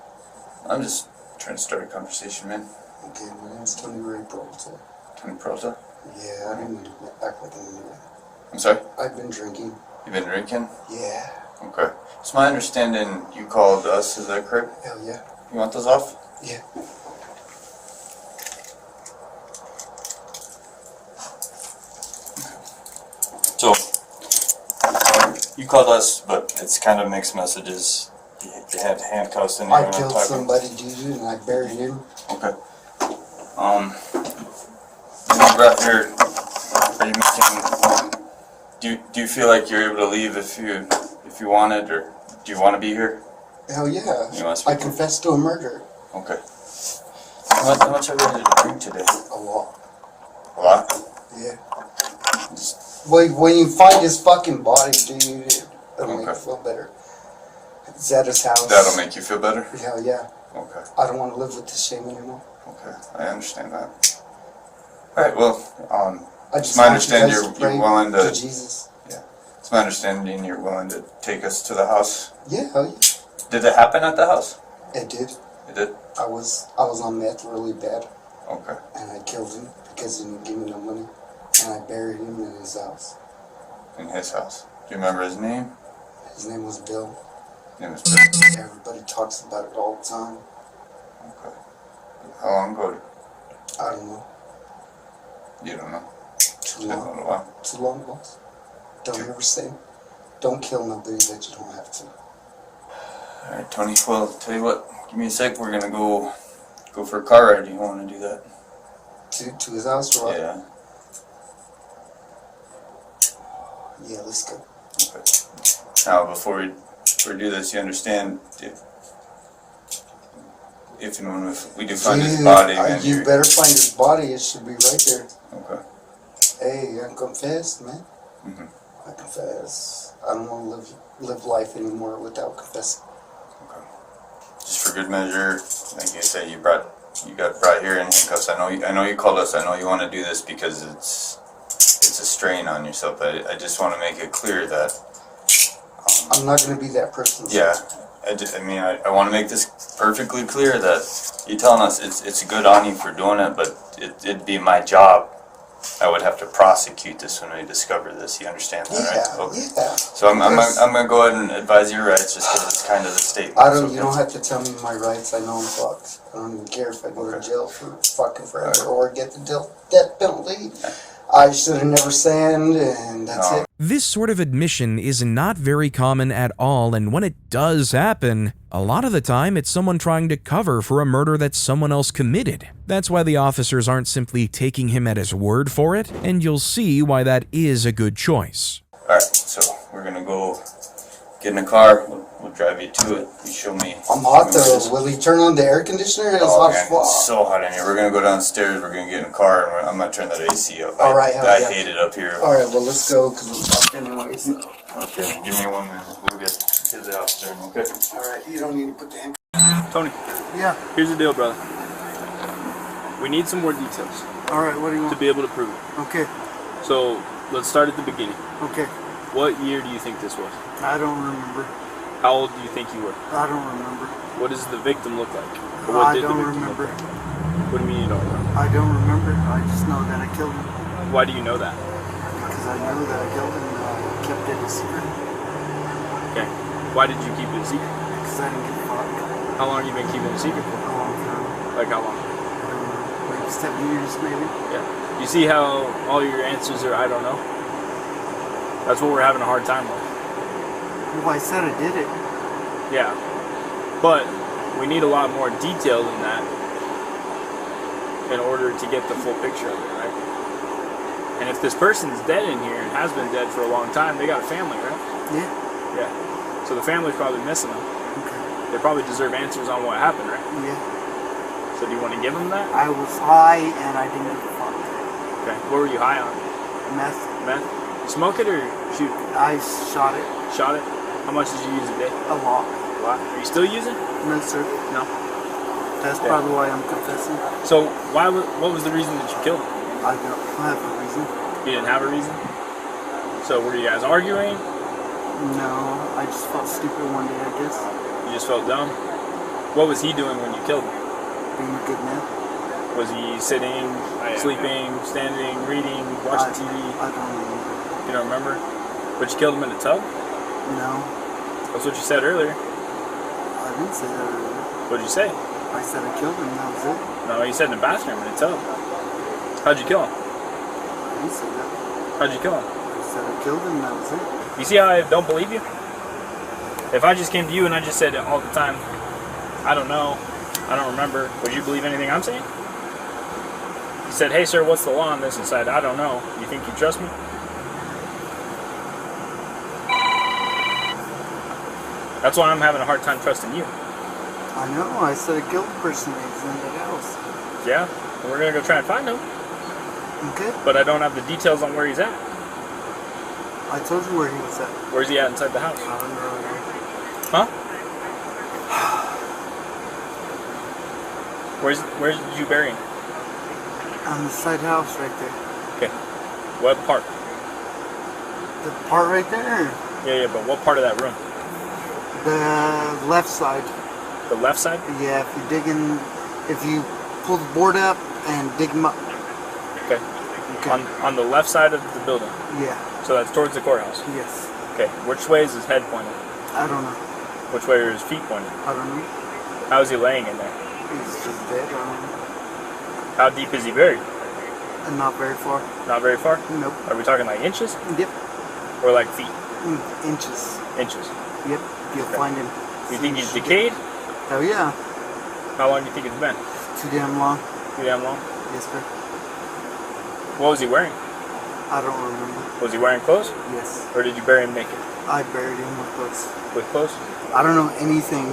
Speaker 14: I'm just trying to start a conversation, man.
Speaker 4: Okay, my name's Tony Ray Peralta.
Speaker 14: Tony Peralta?
Speaker 4: Yeah, I didn't mean to act like an idiot.
Speaker 14: I'm sorry?
Speaker 4: I've been drinking.
Speaker 14: You've been drinking?
Speaker 4: Yeah.
Speaker 14: Okay. It's my understanding you called us, is that correct?
Speaker 4: Hell yeah.
Speaker 14: You want those off?
Speaker 4: Yeah.
Speaker 14: So, you called us, but it's kind of mixed messages. You had handcuffs in here.
Speaker 4: I killed somebody, dude, and I buried him.
Speaker 14: Okay. Right here, are you making? Do you feel like you're able to leave if you wanted, or do you want to be here?
Speaker 4: Hell yeah.
Speaker 14: You want to
Speaker 4: I confessed to a murder.
Speaker 14: Okay. How much have you had to drink today?
Speaker 4: A lot.
Speaker 14: A lot?
Speaker 4: Yeah. When you find his fucking body, dude, it'll make you feel better. It's at his house.
Speaker 14: That'll make you feel better?
Speaker 4: Hell yeah.
Speaker 14: Okay.
Speaker 4: I don't want to live with this shame anymore.
Speaker 14: Okay, I understand that. Alright, well,
Speaker 4: I
Speaker 14: it's
Speaker 4: just
Speaker 14: my
Speaker 4: want you
Speaker 14: understanding
Speaker 4: guys to pray
Speaker 14: you're willing to...
Speaker 4: Jesus.
Speaker 14: Yeah. It's my understanding you're willing to take us to the house.
Speaker 4: Yeah, hell yeah.
Speaker 14: Did it happen at the house?
Speaker 4: It did.
Speaker 14: It did?
Speaker 4: I was on meth really bad.
Speaker 14: Okay.
Speaker 4: And I killed him because he didn't give me no money. And I buried him in his house.
Speaker 14: In his house. Do you remember his name?
Speaker 4: His name was Bill.
Speaker 14: His name was Bill.
Speaker 4: Everybody talks about it all the time.
Speaker 14: Okay. How long ago?
Speaker 4: I don't know.
Speaker 14: You don't know?
Speaker 4: Too long. Too long, boss. Don't ever say. Don't kill nobody that you don't have to.
Speaker 14: Alright, Tony, well, tell you what. Give me a sec. We're gonna go for a car ride. Do you want to do that?
Speaker 4: To his house, or what?
Speaker 14: Yeah.
Speaker 4: Yeah, let's go.
Speaker 14: Okay. Now, before we do this, you understand if and when we do find his body, man.
Speaker 4: You better find his body. It should be right there.
Speaker 14: Okay.
Speaker 4: Hey, I confess, man.
Speaker 14: Mm-hmm.
Speaker 4: I confess. I don't want to live life anymore without confessing.
Speaker 14: Okay. Just for good measure, like you say, you got brought here in handcuffs. I know you called us. I know you want to do this because it's a strain on yourself. I just want to make it clear that
Speaker 4: I'm not going to be that person.
Speaker 14: Yeah. I want to make this perfectly clear that you're telling us it's good on you for doing it, but it'd be my job. I would have to prosecute this when we discover this. You understand that, right? Okay.
Speaker 4: Yeah.
Speaker 14: So I'm gonna go ahead and advise your rights just because it's kind of the statement.
Speaker 4: You don't have to tell me my rights. I know I'm fucked. I don't even care if I go to jail for fucking forever or get the death penalty. I should have never sinned, and that's it.
Speaker 1: This sort of admission is not very common at all, and when it does happen, a lot of the time it's someone trying to cover for a murder that someone else committed. That's why the officers aren't simply taking him at his word for it, and you'll see why that is a good choice.
Speaker 14: Alright, so we're gonna go get in a car, we'll drive you to it, you show me.
Speaker 4: I'm hot though. Will he turn on the air conditioner? It's hot as fuck.
Speaker 14: It's so hot in here. We're gonna go downstairs, we're gonna get in a car, and I'm gonna turn that AC up.
Speaker 4: Alright,
Speaker 14: I hate it up here.
Speaker 4: Alright, well let's go, because we're fucked anyways.
Speaker 14: Okay, give me 1 minute, we'll get to the house turn, okay?
Speaker 4: Alright, you don't need to put the hand.
Speaker 8: Tony.
Speaker 3: Yeah.
Speaker 8: Here's the deal, brother. We need some more details.
Speaker 3: Alright, what do you want?
Speaker 8: To be able to prove it.
Speaker 3: Okay.
Speaker 8: So, let's start at the beginning.
Speaker 3: Okay.
Speaker 8: What year do you think this was?
Speaker 3: I don't remember.
Speaker 8: How old do you think you were?
Speaker 3: I don't remember.
Speaker 8: What does the victim look like? Or
Speaker 3: I
Speaker 8: did the
Speaker 3: don't
Speaker 8: victim
Speaker 3: remember.
Speaker 8: look like? What do you mean you don't remember?
Speaker 3: I don't remember. I just know that I killed him.
Speaker 8: Why do you know that?
Speaker 3: Because I know that I killed him and I kept it a secret.
Speaker 8: Okay. Why did you keep it a secret?
Speaker 3: Because I didn't give a fuck.
Speaker 15: How long have you been keeping it secret for?
Speaker 4: A long time.
Speaker 15: Like how long?
Speaker 4: Like 7 years, maybe.
Speaker 15: Yeah. You see how all your answers are I don't know? That's what we're having a hard time with.
Speaker 4: Well, I said I did it.
Speaker 15: Yeah. But we need a lot more detail than that in order to get the full picture of it, right? And if this person's dead in here and has been dead for a long time, they got a family, right?
Speaker 4: Yeah.
Speaker 15: Yeah. So the family's probably missing them.
Speaker 4: Okay.
Speaker 15: They probably deserve answers on what happened, right?
Speaker 4: Yeah.
Speaker 15: So do you want to give them that?
Speaker 4: I was high and I didn't give a fuck.
Speaker 15: Okay. What were you high on?
Speaker 4: Meth.
Speaker 15: Meth? Smoke it or shoot it?
Speaker 4: I shot it.
Speaker 15: Shot it? How much did you use a day?
Speaker 4: A lot.
Speaker 15: A lot. Are you still using?
Speaker 4: No, sir.
Speaker 15: No.
Speaker 4: That's probably why I'm confessing.
Speaker 15: So what was the reason that you killed him?
Speaker 4: I don't have a reason.
Speaker 15: You didn't have a reason? So were you guys arguing?
Speaker 4: No, I just felt stupid one day, I guess.
Speaker 15: You just felt dumb? What was he doing when you killed him?
Speaker 4: Being a good man.
Speaker 15: Was he sitting, sleeping, standing, reading, watching TV?
Speaker 4: I don't remember.
Speaker 15: You don't remember? But you killed him in a tub?
Speaker 4: No.
Speaker 15: That's what you said earlier.
Speaker 4: I didn't say that earlier.
Speaker 15: What did you say?
Speaker 4: I said I killed him, that was it.
Speaker 15: No, you said in the bathroom in a tub. How'd you kill him?
Speaker 4: I didn't say that.
Speaker 15: How'd you kill him?
Speaker 4: I said I killed him, that was it.
Speaker 15: You see how I don't believe you? If I just came to you and I just said all the time, I don't know, I don't remember, would you believe anything I'm saying? You said, hey sir, what's the law on this? And said, I don't know. You think you trust me? That's why I'm having a hard time trusting you.
Speaker 4: I know, I said I killed the person he's in the house.
Speaker 15: Yeah, and we're gonna go try and find him.
Speaker 4: Okay.
Speaker 15: But I don't have the details on where he's at.
Speaker 4: I told you where he was at.
Speaker 15: Where's he at inside the house?
Speaker 4: I don't know.
Speaker 15: Huh? Where did you bury him?
Speaker 4: On the side house right there.
Speaker 15: Okay. What part?
Speaker 4: The part right there?
Speaker 15: Yeah, but what part of that room?
Speaker 4: The left side.
Speaker 15: The left side?
Speaker 4: Yeah, if you dig in, if you pull the board up and dig them up.
Speaker 15: Okay. On the left side of the building?
Speaker 4: Yeah.
Speaker 15: So that's towards the courthouse?
Speaker 4: Yes.
Speaker 15: Okay. Which way is his head pointed?
Speaker 4: I don't know.
Speaker 15: Which way are his feet pointed?
Speaker 4: I don't know.
Speaker 15: How is he laying in there?
Speaker 4: He's just dead. I don't know.
Speaker 15: How deep is he buried?
Speaker 4: Not very far.
Speaker 15: Not very far?
Speaker 4: Nope.
Speaker 15: Are we talking like inches?
Speaker 4: Yep.
Speaker 15: Or like feet?
Speaker 4: Inches.
Speaker 15: Inches.
Speaker 4: Yep. You'll find him.
Speaker 15: You think he's decayed?
Speaker 4: Oh yeah.
Speaker 15: How long do you think it's been?
Speaker 4: Too damn long.
Speaker 15: Too damn long?
Speaker 4: Yes, sir.
Speaker 15: What was he wearing?
Speaker 4: I don't remember.
Speaker 15: Was he wearing clothes?
Speaker 4: Yes.
Speaker 15: Or did you bury him naked?
Speaker 4: I buried him with clothes.
Speaker 15: With clothes?
Speaker 4: I don't know anything.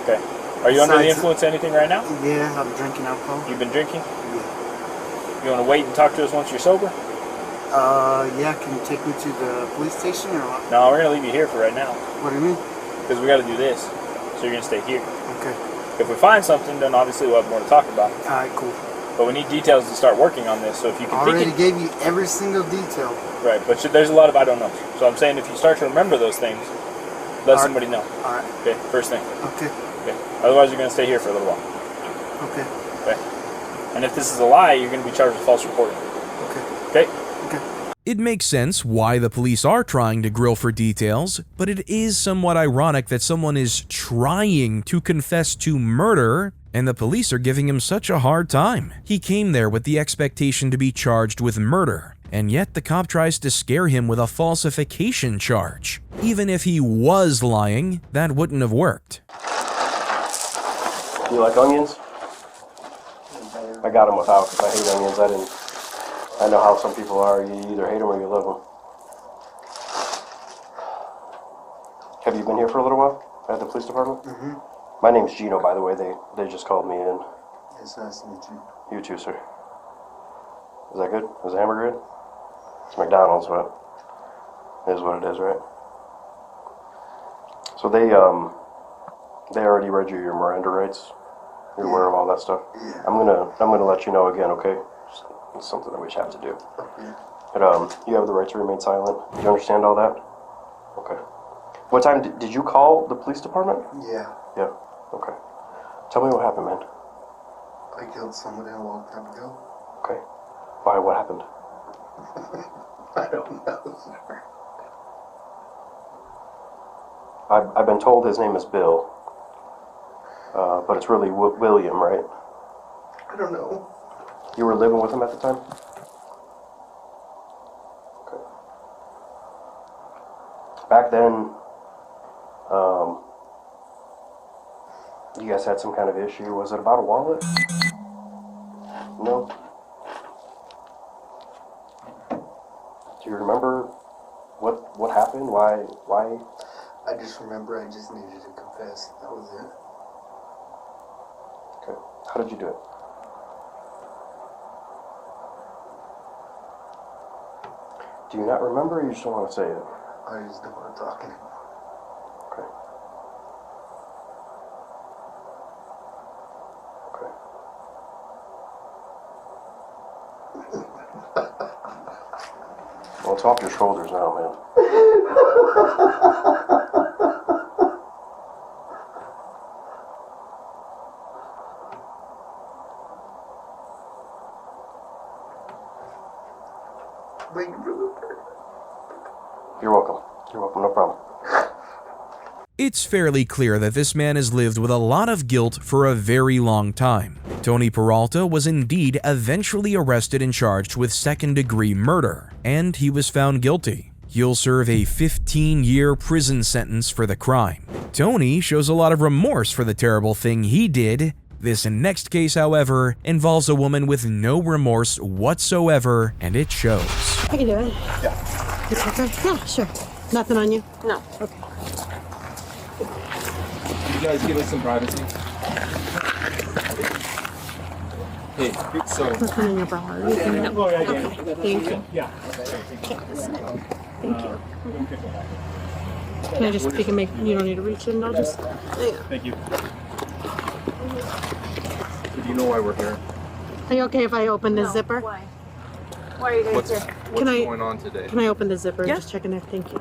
Speaker 15: Okay. Are you under the influence of anything right now?
Speaker 4: Yeah, I'm drinking alcohol.
Speaker 15: You've been drinking?
Speaker 4: Yeah.
Speaker 15: You want to wait and talk to us once you're sober?
Speaker 4: Yeah, can you take me to the police station or what?
Speaker 15: No, we're going to leave you here for right now.
Speaker 4: What do you mean?
Speaker 15: Because we got to do this. So you're going to stay here.
Speaker 4: Okay.
Speaker 15: If we find something, then obviously we'll have more to talk about.
Speaker 4: Alright, cool.
Speaker 15: But we need details to start working on this. So if you can
Speaker 4: I already gave you every single detail.
Speaker 15: Right, but there's a lot of I don't know. So I'm saying if you start to remember those things, let somebody know.
Speaker 4: Alright.
Speaker 15: Okay, first thing.
Speaker 4: Okay.
Speaker 15: Okay. Otherwise you're going to stay here for a little while.
Speaker 4: Okay.
Speaker 15: Okay. And if this is a lie, you're going to be charged with false reporting.
Speaker 4: Okay.
Speaker 15: Okay?
Speaker 4: Okay.
Speaker 1: It makes sense why the police are trying to grill for details, but it is somewhat ironic that someone is trying to confess to murder and the police are giving him such a hard time. He came there with the expectation to be charged with murder, and yet the cop tries to scare him with a falsification charge. Even if he was lying, that wouldn't have worked.
Speaker 16: You like onions? I got them without because I hate onions. I know how some people are. You either hate them or you love them. Have you been here for a little while at the police department?
Speaker 4: Mm-hmm.
Speaker 16: My name's Gino, by the way. They just called me in.
Speaker 4: It's nice to meet you.
Speaker 16: You too, sir. Is that good? Is the hamburger good? It's McDonald's, but it is what it is, right? So they already read you your Miranda rights. You're aware of all that stuff.
Speaker 4: Yeah.
Speaker 16: I'm gonna let you know again, okay? It's something that we have to do.
Speaker 4: Okay.
Speaker 16: But you have the right to remain silent. Do you understand all that? Okay. What time did you call the police department?
Speaker 4: Yeah.
Speaker 16: Yeah. Okay. Tell me what happened, man.
Speaker 4: I killed somebody a long time ago.
Speaker 16: Okay. Why? What happened?
Speaker 4: I don't know, sir.
Speaker 16: I've been told his name is Bill. But it's really William, right?
Speaker 11: I don't know.
Speaker 16: You were living with him at the time? Okay. Back then, you guys had some kind of issue. Was it about a wallet? No? Do you remember what happened? Why?
Speaker 4: I just remember I just needed to confess. That was it.
Speaker 16: Okay. How did you do it? Do you not remember, or you just don't want to say it?
Speaker 4: I just don't want to talk anymore.
Speaker 16: Okay. Well, it's off your shoulders now, man. You're welcome. You're welcome, no problem.
Speaker 1: It's fairly clear that this man has lived with a lot of guilt for a very long time. Tony Peralta was indeed eventually arrested and charged with second-degree murder, and he was found guilty. He'll serve a 15-year prison sentence for the crime. Tony shows a lot of remorse for the terrible thing he did. This next case, however, involves a woman with no remorse whatsoever, and it shows.
Speaker 17: How you doing? Yeah. You okay? Yeah, sure. Nothing on you? No. Okay.
Speaker 18: You guys give us some privacy. Hey, so.
Speaker 17: Nothing in your bra. No. Okay. Thank you.
Speaker 18: Yeah.
Speaker 17: Thank you. Can I just peek and make? You don't need to reach in. I'll just.
Speaker 18: Thank you. Do you know why we're here?
Speaker 17: Are you okay if I open the zipper?
Speaker 5: Why? Why are you guys here?
Speaker 18: What's going on today?
Speaker 17: Can I open the zipper?
Speaker 5: Yeah.
Speaker 17: Just checking there. Thank you.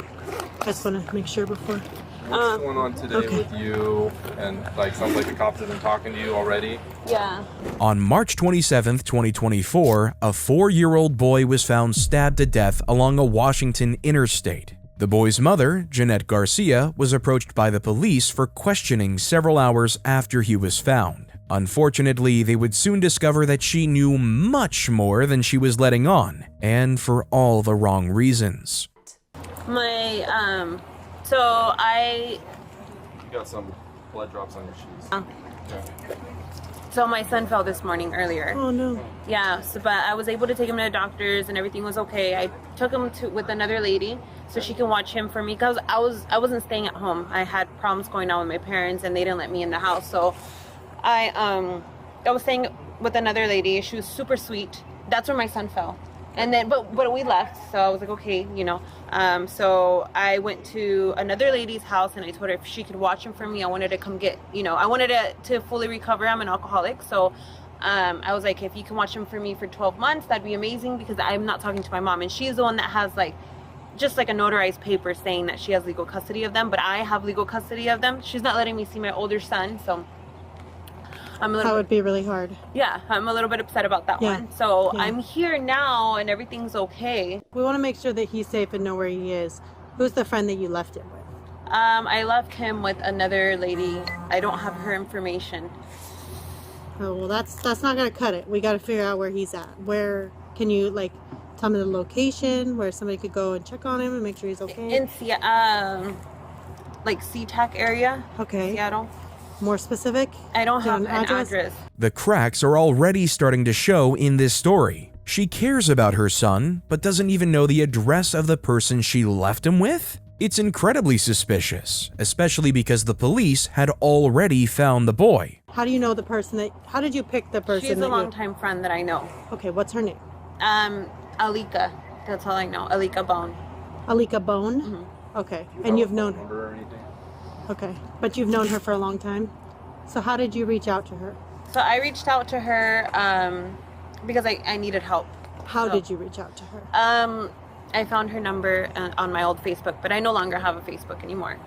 Speaker 17: I just want to make sure before.
Speaker 18: What's going on today with you? And like, sounds like the cops have been talking to you already.
Speaker 5: Yeah.
Speaker 1: On March 27, 2024, a 4-year-old boy was found stabbed to death along a Washington interstate. The boy's mother, Jeanette Garcia, was approached by the police for questioning several hours after he was found. Unfortunately, they would soon discover that she knew much more than she was letting on, and for all the wrong reasons.
Speaker 18: You got some blood drops on your shoes. Yeah.
Speaker 19: So my son fell this morning earlier.
Speaker 17: Oh no.
Speaker 19: Yeah, but I was able to take him to the doctors and everything was okay. I took him with another lady so she can watch him for me because I wasn't staying at home. I had problems going on with my parents and they didn't let me in the house. So I was staying with another lady. She was super sweet. That's where my son fell. And then, but we left, so I was like, okay, you know. So I went to another lady's house and I told her if she could watch him for me. I wanted to come get, you know, I wanted to fully recover. I'm an alcoholic, so I was like, if you can watch him for me for 12 months, that'd be amazing because I'm not talking to my mom, and she's the one that has like, just like a notarized paper saying that she has legal custody of them, but I have legal custody of them. She's not letting me see my older son, so.
Speaker 17: That would be really hard.
Speaker 19: Yeah, I'm a little bit upset about that one. So I'm here now and everything's okay.
Speaker 17: We want to make sure that he's safe and know where he is. Who's the friend that you left it with?
Speaker 19: I left him with another lady. I don't have her information.
Speaker 17: Oh, well, that's not going to cut it. We got to figure out where he's at. Where can you, like, tell me the location where somebody could go and check on him and make sure he's okay?
Speaker 19: In like SeaTac area.
Speaker 17: Okay.
Speaker 19: Seattle.
Speaker 17: More specific?
Speaker 19: I don't have an address.
Speaker 1: The cracks are already starting to show in this story. She cares about her son, but doesn't even know the address of the person she left him with? It's incredibly suspicious, especially because the police had already found the boy.
Speaker 17: How do you know the person that... How did you pick the person?
Speaker 19: She's a longtime friend that I know.
Speaker 17: Okay, what's her name?
Speaker 19: Alika. That's all I know. Alika Bone.
Speaker 17: Alika Bone?
Speaker 19: Mm-hmm.
Speaker 17: Okay. And you've known
Speaker 18: her or anything?
Speaker 17: Okay. But you've known her for a long time? So how did you reach out to her?
Speaker 19: So I reached out to her because I needed help.
Speaker 17: How did you reach out to her?
Speaker 19: I found her number on my old Facebook, but I no longer have a Facebook anymore.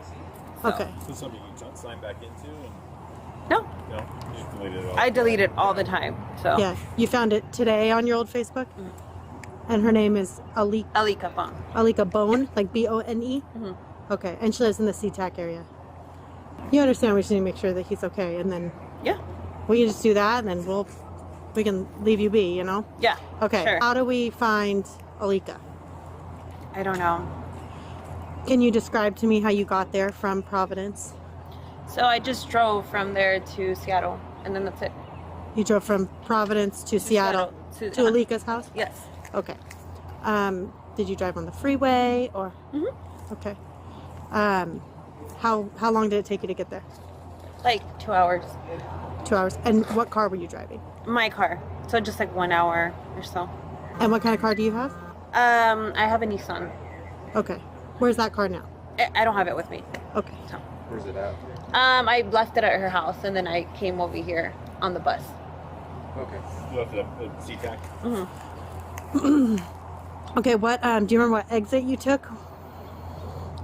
Speaker 19: So.
Speaker 17: Okay.
Speaker 20: So something you sign back into?
Speaker 19: No.
Speaker 20: No? You just deleted it all?
Speaker 19: I delete it all the time. So.
Speaker 17: Yeah. You found it today on your old Facebook? And her name is
Speaker 19: Alika Bone.
Speaker 17: Alika Bone? Like B-O-N-E?
Speaker 19: Mm-hmm.
Speaker 17: Okay. And she lives in the SeaTac area? You understand we just need to make sure that he's okay, and then
Speaker 19: Yeah.
Speaker 17: we can just do that, and then we can leave you be, you know?
Speaker 19: Yeah.
Speaker 17: Okay.
Speaker 19: Sure.
Speaker 17: How do we find Alika?
Speaker 19: I don't know.
Speaker 17: Can you describe to me how you got there from Providence?
Speaker 19: So I just drove from there to Seattle, and then that's it.
Speaker 17: You drove from Providence to Seattle to Alika's house?
Speaker 19: Yes.
Speaker 17: Okay. Did you drive on the freeway or?
Speaker 19: Mm-hmm.
Speaker 17: Okay. How long did it take you to get there?
Speaker 19: Like 2 hours.
Speaker 17: 2 hours. And what car were you driving?
Speaker 19: My car. So just like 1 hour or so.
Speaker 17: And what kind of car do you have?
Speaker 19: I have a Nissan.
Speaker 17: Okay. Where's that car now?
Speaker 19: I don't have it with me.
Speaker 17: Okay.
Speaker 19: So.
Speaker 20: Where's it at?
Speaker 19: I left it at her house, and then I came over here on the bus.
Speaker 20: Okay. You left it at SeaTac?
Speaker 19: Mm-hmm.
Speaker 17: Okay, what, do you remember what exit you took?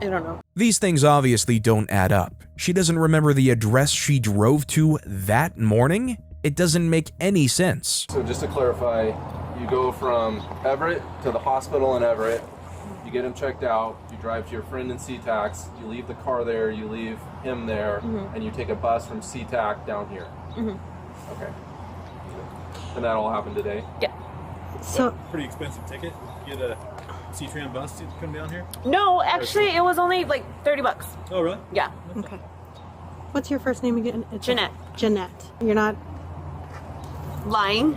Speaker 19: I don't know.
Speaker 1: These things obviously don't add up. She doesn't remember the address she drove to that morning? It doesn't make any sense.
Speaker 20: So just to clarify, you go from Everett to the hospital in Everett, you get him checked out, you drive to your friend in SeaTac, you leave the car there, you leave him there, and you take a bus from SeaTac down here. Okay. And that all happened today?
Speaker 19: Yeah.
Speaker 17: So
Speaker 20: pretty expensive ticket. Get a C-tram bus to come down here?
Speaker 19: No, actually, it was only like $30.
Speaker 20: Oh, really?
Speaker 19: Yeah.
Speaker 17: Okay. What's your first name again?
Speaker 19: Jeanette.
Speaker 17: Jeanette. You're not
Speaker 19: lying.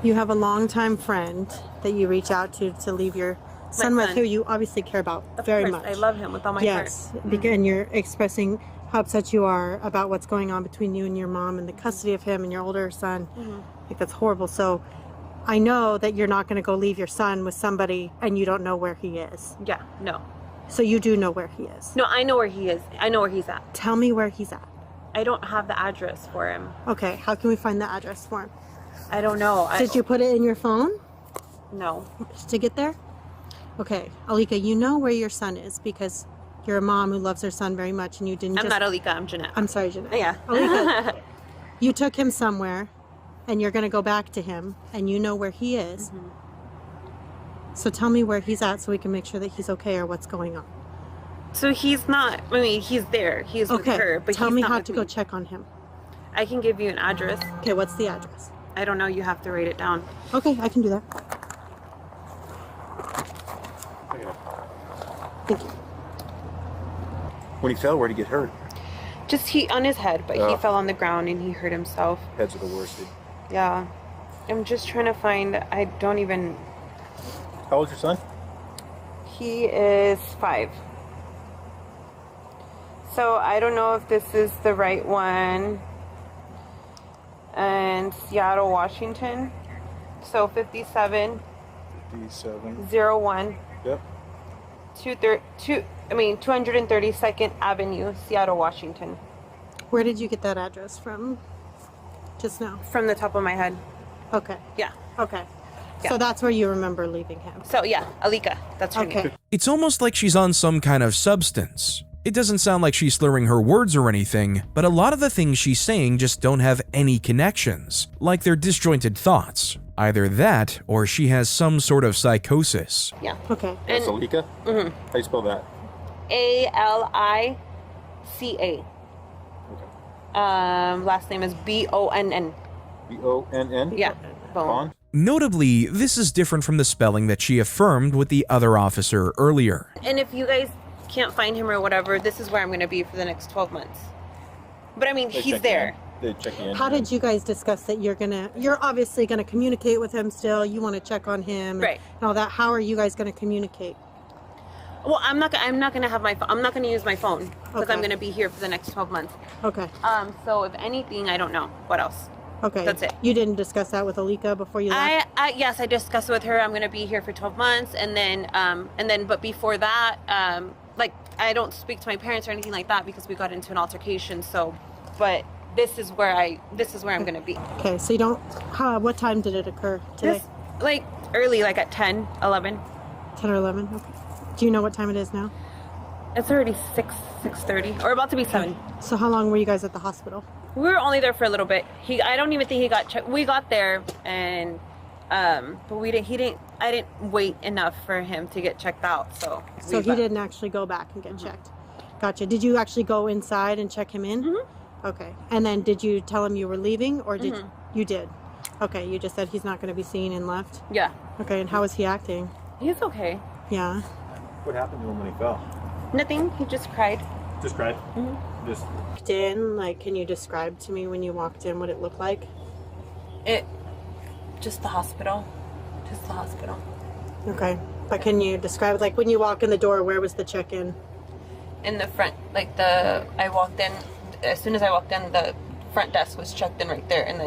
Speaker 17: You have a longtime friend that you reach out to leave your son with, who you obviously care about very much.
Speaker 19: I love him with all my
Speaker 17: yes,
Speaker 19: heart.
Speaker 17: because and you're expressing how upset you are about what's going on between you and your mom and the custody of him and your older son. Like, that's horrible. So I know that you're not going to go leave your son with somebody and you don't know where he is.
Speaker 19: Yeah, no.
Speaker 17: So you do know where he is?
Speaker 19: No, I know where he is. I know where he's at.
Speaker 17: Tell me where he's at.
Speaker 19: I don't have the address for him.
Speaker 17: Okay, how can we find the address for him?
Speaker 19: I don't know.
Speaker 17: Did you put it in your phone?
Speaker 19: No.
Speaker 17: To get there? Okay, Alika, you know where your son is because you're a mom who loves her son very much, and you didn't.
Speaker 19: I'm not Alika. I'm Jeanette.
Speaker 17: I'm sorry, Jeanette.
Speaker 19: Yeah.
Speaker 17: Alika, you took him somewhere, and you're going to go back to him, and you know where he is. So tell me where he's at, so we can make sure that he's okay or what's going on.
Speaker 19: So he's not. I mean, he's there. He's with her, but
Speaker 17: tell
Speaker 19: he's
Speaker 17: me
Speaker 19: not
Speaker 17: how
Speaker 19: with
Speaker 17: to
Speaker 19: me.
Speaker 17: go check on him.
Speaker 19: I can give you an address.
Speaker 17: Okay, what's the address?
Speaker 19: I don't know. You have to write it down.
Speaker 17: Okay, I can do that. Thank you.
Speaker 16: When he fell, where'd he get hurt?
Speaker 19: Just he on his head, but he fell on the ground and he hurt himself.
Speaker 16: Heads are the worst, dude.
Speaker 19: Yeah. I'm just trying to find. I don't even.
Speaker 16: How old's your son?
Speaker 19: He is 5. So I don't know if this is the right one. And Seattle, Washington. So 57. 01.
Speaker 16: Yep.
Speaker 19: 232nd Avenue, Seattle, Washington.
Speaker 17: Where did you get that address from just now?
Speaker 19: From the top of my head.
Speaker 17: Okay.
Speaker 19: Yeah.
Speaker 17: Okay.
Speaker 19: Yeah.
Speaker 17: So that's where you remember leaving him.
Speaker 19: So yeah, Alika. That's her name.
Speaker 1: It's almost like she's on some kind of substance. It doesn't sound like she's slurring her words or anything, but a lot of the things she's saying just don't have any connections, like they're disjointed thoughts. Either that, or she has some sort of psychosis.
Speaker 19: Yeah.
Speaker 17: Okay.
Speaker 16: That's Alika?
Speaker 19: Mm-hmm.
Speaker 16: How do you spell that?
Speaker 19: Alica.
Speaker 16: Okay.
Speaker 19: Last name is Bonn.
Speaker 16: Bonn?
Speaker 19: Yeah. Bone.
Speaker 1: Notably, this is different from the spelling that she affirmed with the other officer earlier.
Speaker 19: And if you guys can't find him or whatever, this is where I'm going to be for the next 12 months. But I mean, he's there.
Speaker 16: They check in.
Speaker 17: How did you guys discuss that you're obviously gonna communicate with him still, you wanna check on him
Speaker 19: Right.
Speaker 17: and all that. How are you guys gonna communicate?
Speaker 19: Well, I'm not gonna have my phone. I'm not gonna use my phone because
Speaker 17: Okay.
Speaker 19: I'm gonna be here for the next 12 months.
Speaker 17: Okay.
Speaker 19: So if anything, I don't know what else.
Speaker 17: Okay.
Speaker 19: That's it.
Speaker 17: You didn't discuss that with Alika before you left?
Speaker 19: Yes, I discussed it with her. I'm gonna be here for 12 months, and then, but before that, like I don't speak to my parents or anything like that because we got into an altercation. So, but this is where I'm gonna be.
Speaker 17: Okay, so you don't, what time did it occur today?
Speaker 19: Like early, like at 10, 11.
Speaker 17: 10 or 11, okay. Do you know what time it is now?
Speaker 19: It's already 6:30, or about to be 7.
Speaker 17: So how long were you guys at the hospital?
Speaker 19: We were only there for a little bit. I don't even think he got checked. We got there and, but I didn't wait enough for him to get checked out, so.
Speaker 17: So he didn't actually go back and get checked. Gotcha. Did you actually go inside and check him in? Mm-hmm. Okay. And then did you tell him you were leaving, or did you did? Okay, you just said he's not going to be seen and left?
Speaker 19: Yeah.
Speaker 17: Okay, and how is he acting?
Speaker 19: He's okay.
Speaker 17: Yeah.
Speaker 21: What happened to him when he fell?
Speaker 19: Nothing. He just cried.
Speaker 21: Just cried?
Speaker 19: Mm-hmm.
Speaker 21: Just...
Speaker 17: Walked in, like, can you describe to me when you walked in what it looked like?
Speaker 19: Just the hospital. Just the hospital.
Speaker 17: Okay. But can you describe, like, when you walk in the door, where was the check-in?
Speaker 19: In the front, like I walked in, as soon as I walked in, the front desk was checked in right there, and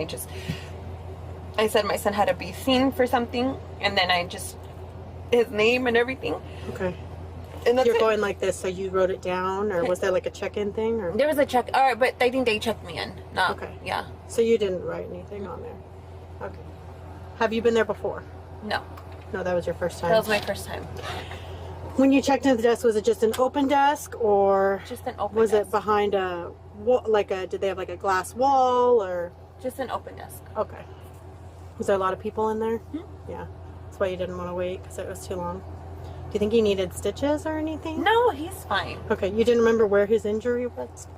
Speaker 19: I said my son had to be seen for something, and then his name and everything.
Speaker 17: Okay.
Speaker 19: And that's
Speaker 17: You're going like this, so you wrote it down, or was there like a check-in thing? Or?
Speaker 19: There was a check, all right, but I think they checked me in. No.
Speaker 17: Okay.
Speaker 19: Yeah.
Speaker 17: So you didn't write anything on there? Okay. Have you been there before?
Speaker 19: No.
Speaker 17: No, that was your first time?
Speaker 19: That was my first time.
Speaker 17: When you checked into the desk, was it just an open desk, or
Speaker 19: just an open
Speaker 17: was
Speaker 19: desk.
Speaker 17: it behind a wall, did they have like a glass wall, or?
Speaker 19: Just an open desk.
Speaker 17: Okay. Was there a lot of people in there? Yeah. That's why you didn't want to wait, because it was too long. Do you think he needed stitches or anything?
Speaker 19: No, he's fine.
Speaker 17: Okay, you didn't remember where his injury was?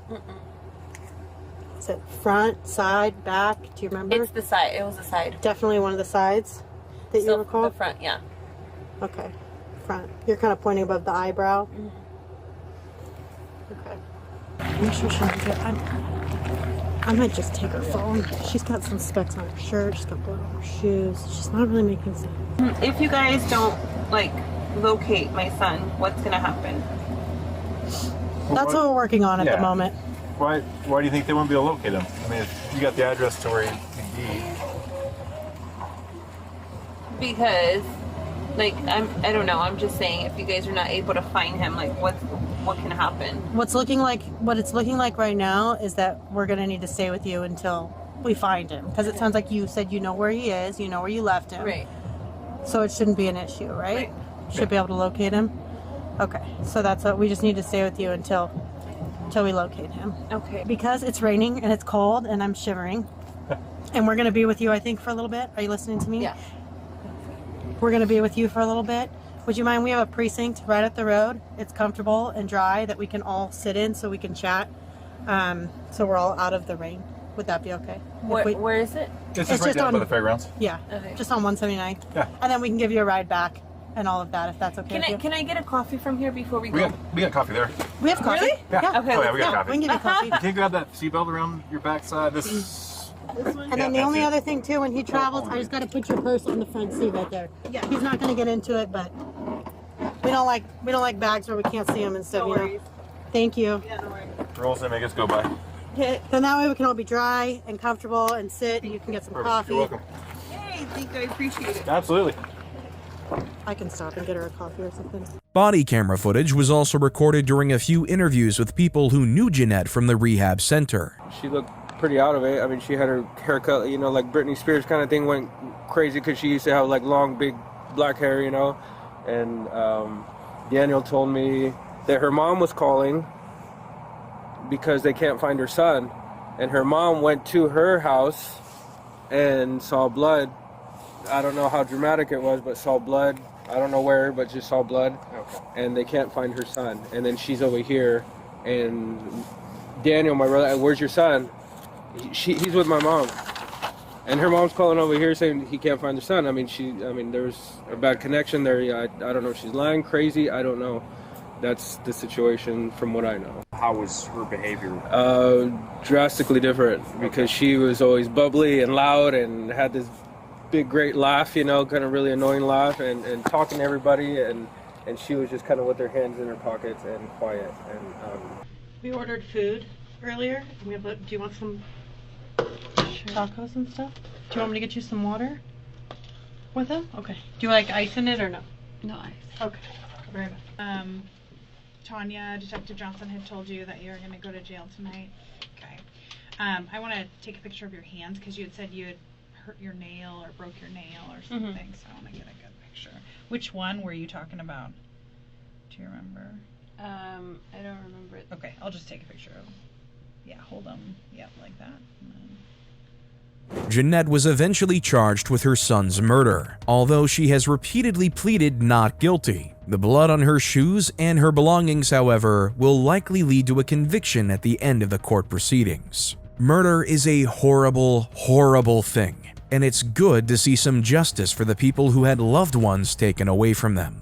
Speaker 17: Is it front, side, back? Do you remember?
Speaker 19: It's the side. It was the side.
Speaker 17: Definitely one of the sides that you recall?
Speaker 19: The front, yeah.
Speaker 17: Okay, front. You're kind of pointing above the eyebrow? Okay. Make sure she doesn't get... I might just take her phone. She's got some specks on her shirt. She's got blood on her shoes. She's not really making sense.
Speaker 19: If you guys don't, locate my son, what's going to happen?
Speaker 17: That's what we're working on at the moment.
Speaker 21: Why do you think they won't be able to locate him? I mean, if you got the address to where he'd be.
Speaker 19: Because, I don't know. I'm just saying, if you guys are not able to find him, what can happen?
Speaker 17: What it's looking like right now is that we're going to need to stay with you until we find him. Because it sounds like you said you know where he is, you know where you left him.
Speaker 19: Right.
Speaker 17: So it shouldn't be an issue, right? Should be able to locate him? Okay. So that's what we just need to stay with you until we locate him.
Speaker 19: Okay.
Speaker 17: Because it's raining and it's cold and I'm shivering. And we're going to be with you, I think, for a little bit. Are you listening to me?
Speaker 19: Yeah.
Speaker 17: We're going to be with you for a little bit. Would you mind? We have a precinct right up the road. It's comfortable and dry that we can all sit in so we can chat. So we're all out of the rain. Would that be okay?
Speaker 19: Where is it?
Speaker 21: It's just right down by the fairgrounds.
Speaker 17: Yeah.
Speaker 19: Okay.
Speaker 17: Just on 179.
Speaker 21: Yeah.
Speaker 17: And then we can give you a ride back and all of that if that's okay with you.
Speaker 19: Can I get a coffee from here before we go?
Speaker 21: We got coffee there.
Speaker 17: We have coffee.
Speaker 19: Really?
Speaker 21: Yeah.
Speaker 19: Okay.
Speaker 21: Oh, yeah, we got coffee.
Speaker 17: We can give you coffee.
Speaker 21: You can't grab that seatbelt around your backside. This
Speaker 17: And then the only other thing too, when he travels, I just got to put your purse on the front seat right there. Yeah. He's not going to get into it, but we don't like bags where we can't see them and stuff.
Speaker 19: No worries.
Speaker 17: Thank you.
Speaker 19: Yeah, no worries.
Speaker 21: rules they make us go by.
Speaker 17: Okay. Then that way we can all be dry and comfortable and sit, and you can get some coffee.
Speaker 21: You're welcome.
Speaker 19: Hey, thank you. I appreciate it.
Speaker 21: Absolutely.
Speaker 17: I can stop and get her a coffee or something.
Speaker 1: Body camera footage was also recorded during a few interviews with people who knew Jeanette from the rehab center.
Speaker 22: She looked pretty out of it. I mean, she had her haircut, you know, like Britney Spears kind of thing, went crazy because she used to have like long, big black hair, you know. And Daniel told me that her mom was calling because they can't find her son. And her mom went to her house and saw blood. I don't know how dramatic it was, but saw blood. I don't know where, but just saw blood. Okay. And they can't find her son. And then she's over here, and Daniel, my brother, where's your son? He's with my mom. And her mom's calling over here saying he can't find her son. I mean, there's a bad connection there. I don't know if she's lying, crazy. I don't know. That's the situation from what I know.
Speaker 23: How was her behavior?
Speaker 22: Drastically different, because she was always bubbly and loud and had this big, great laugh, you know, kind of really annoying laugh, and talking to everybody, and she was just kind of with her hands in her pockets and quiet. And
Speaker 17: we ordered food earlier. Do you want some tacos and stuff? Do you want me to get you some water with them? Okay. Do you like ice in it or no?
Speaker 19: No ice.
Speaker 17: Okay. Very good.
Speaker 24: Tanya, Detective Johnson had told you that you're going to go to jail tonight. Okay. I want to take a picture of your hands because you had said you had hurt your nail or broke your nail or something, so I want to get a good picture. Which one were you talking about? Do you remember?
Speaker 19: I don't remember it.
Speaker 24: Okay, I'll just take a picture of them. Yeah, hold them. Yep, like that.
Speaker 1: Jeanette was eventually charged with her son's murder, although she has repeatedly pleaded not guilty. The blood on her shoes and her belongings, however, will likely lead to a conviction at the end of the court proceedings. Murder is a horrible, horrible thing, and it's good to see some justice for the people who had loved ones taken away from them.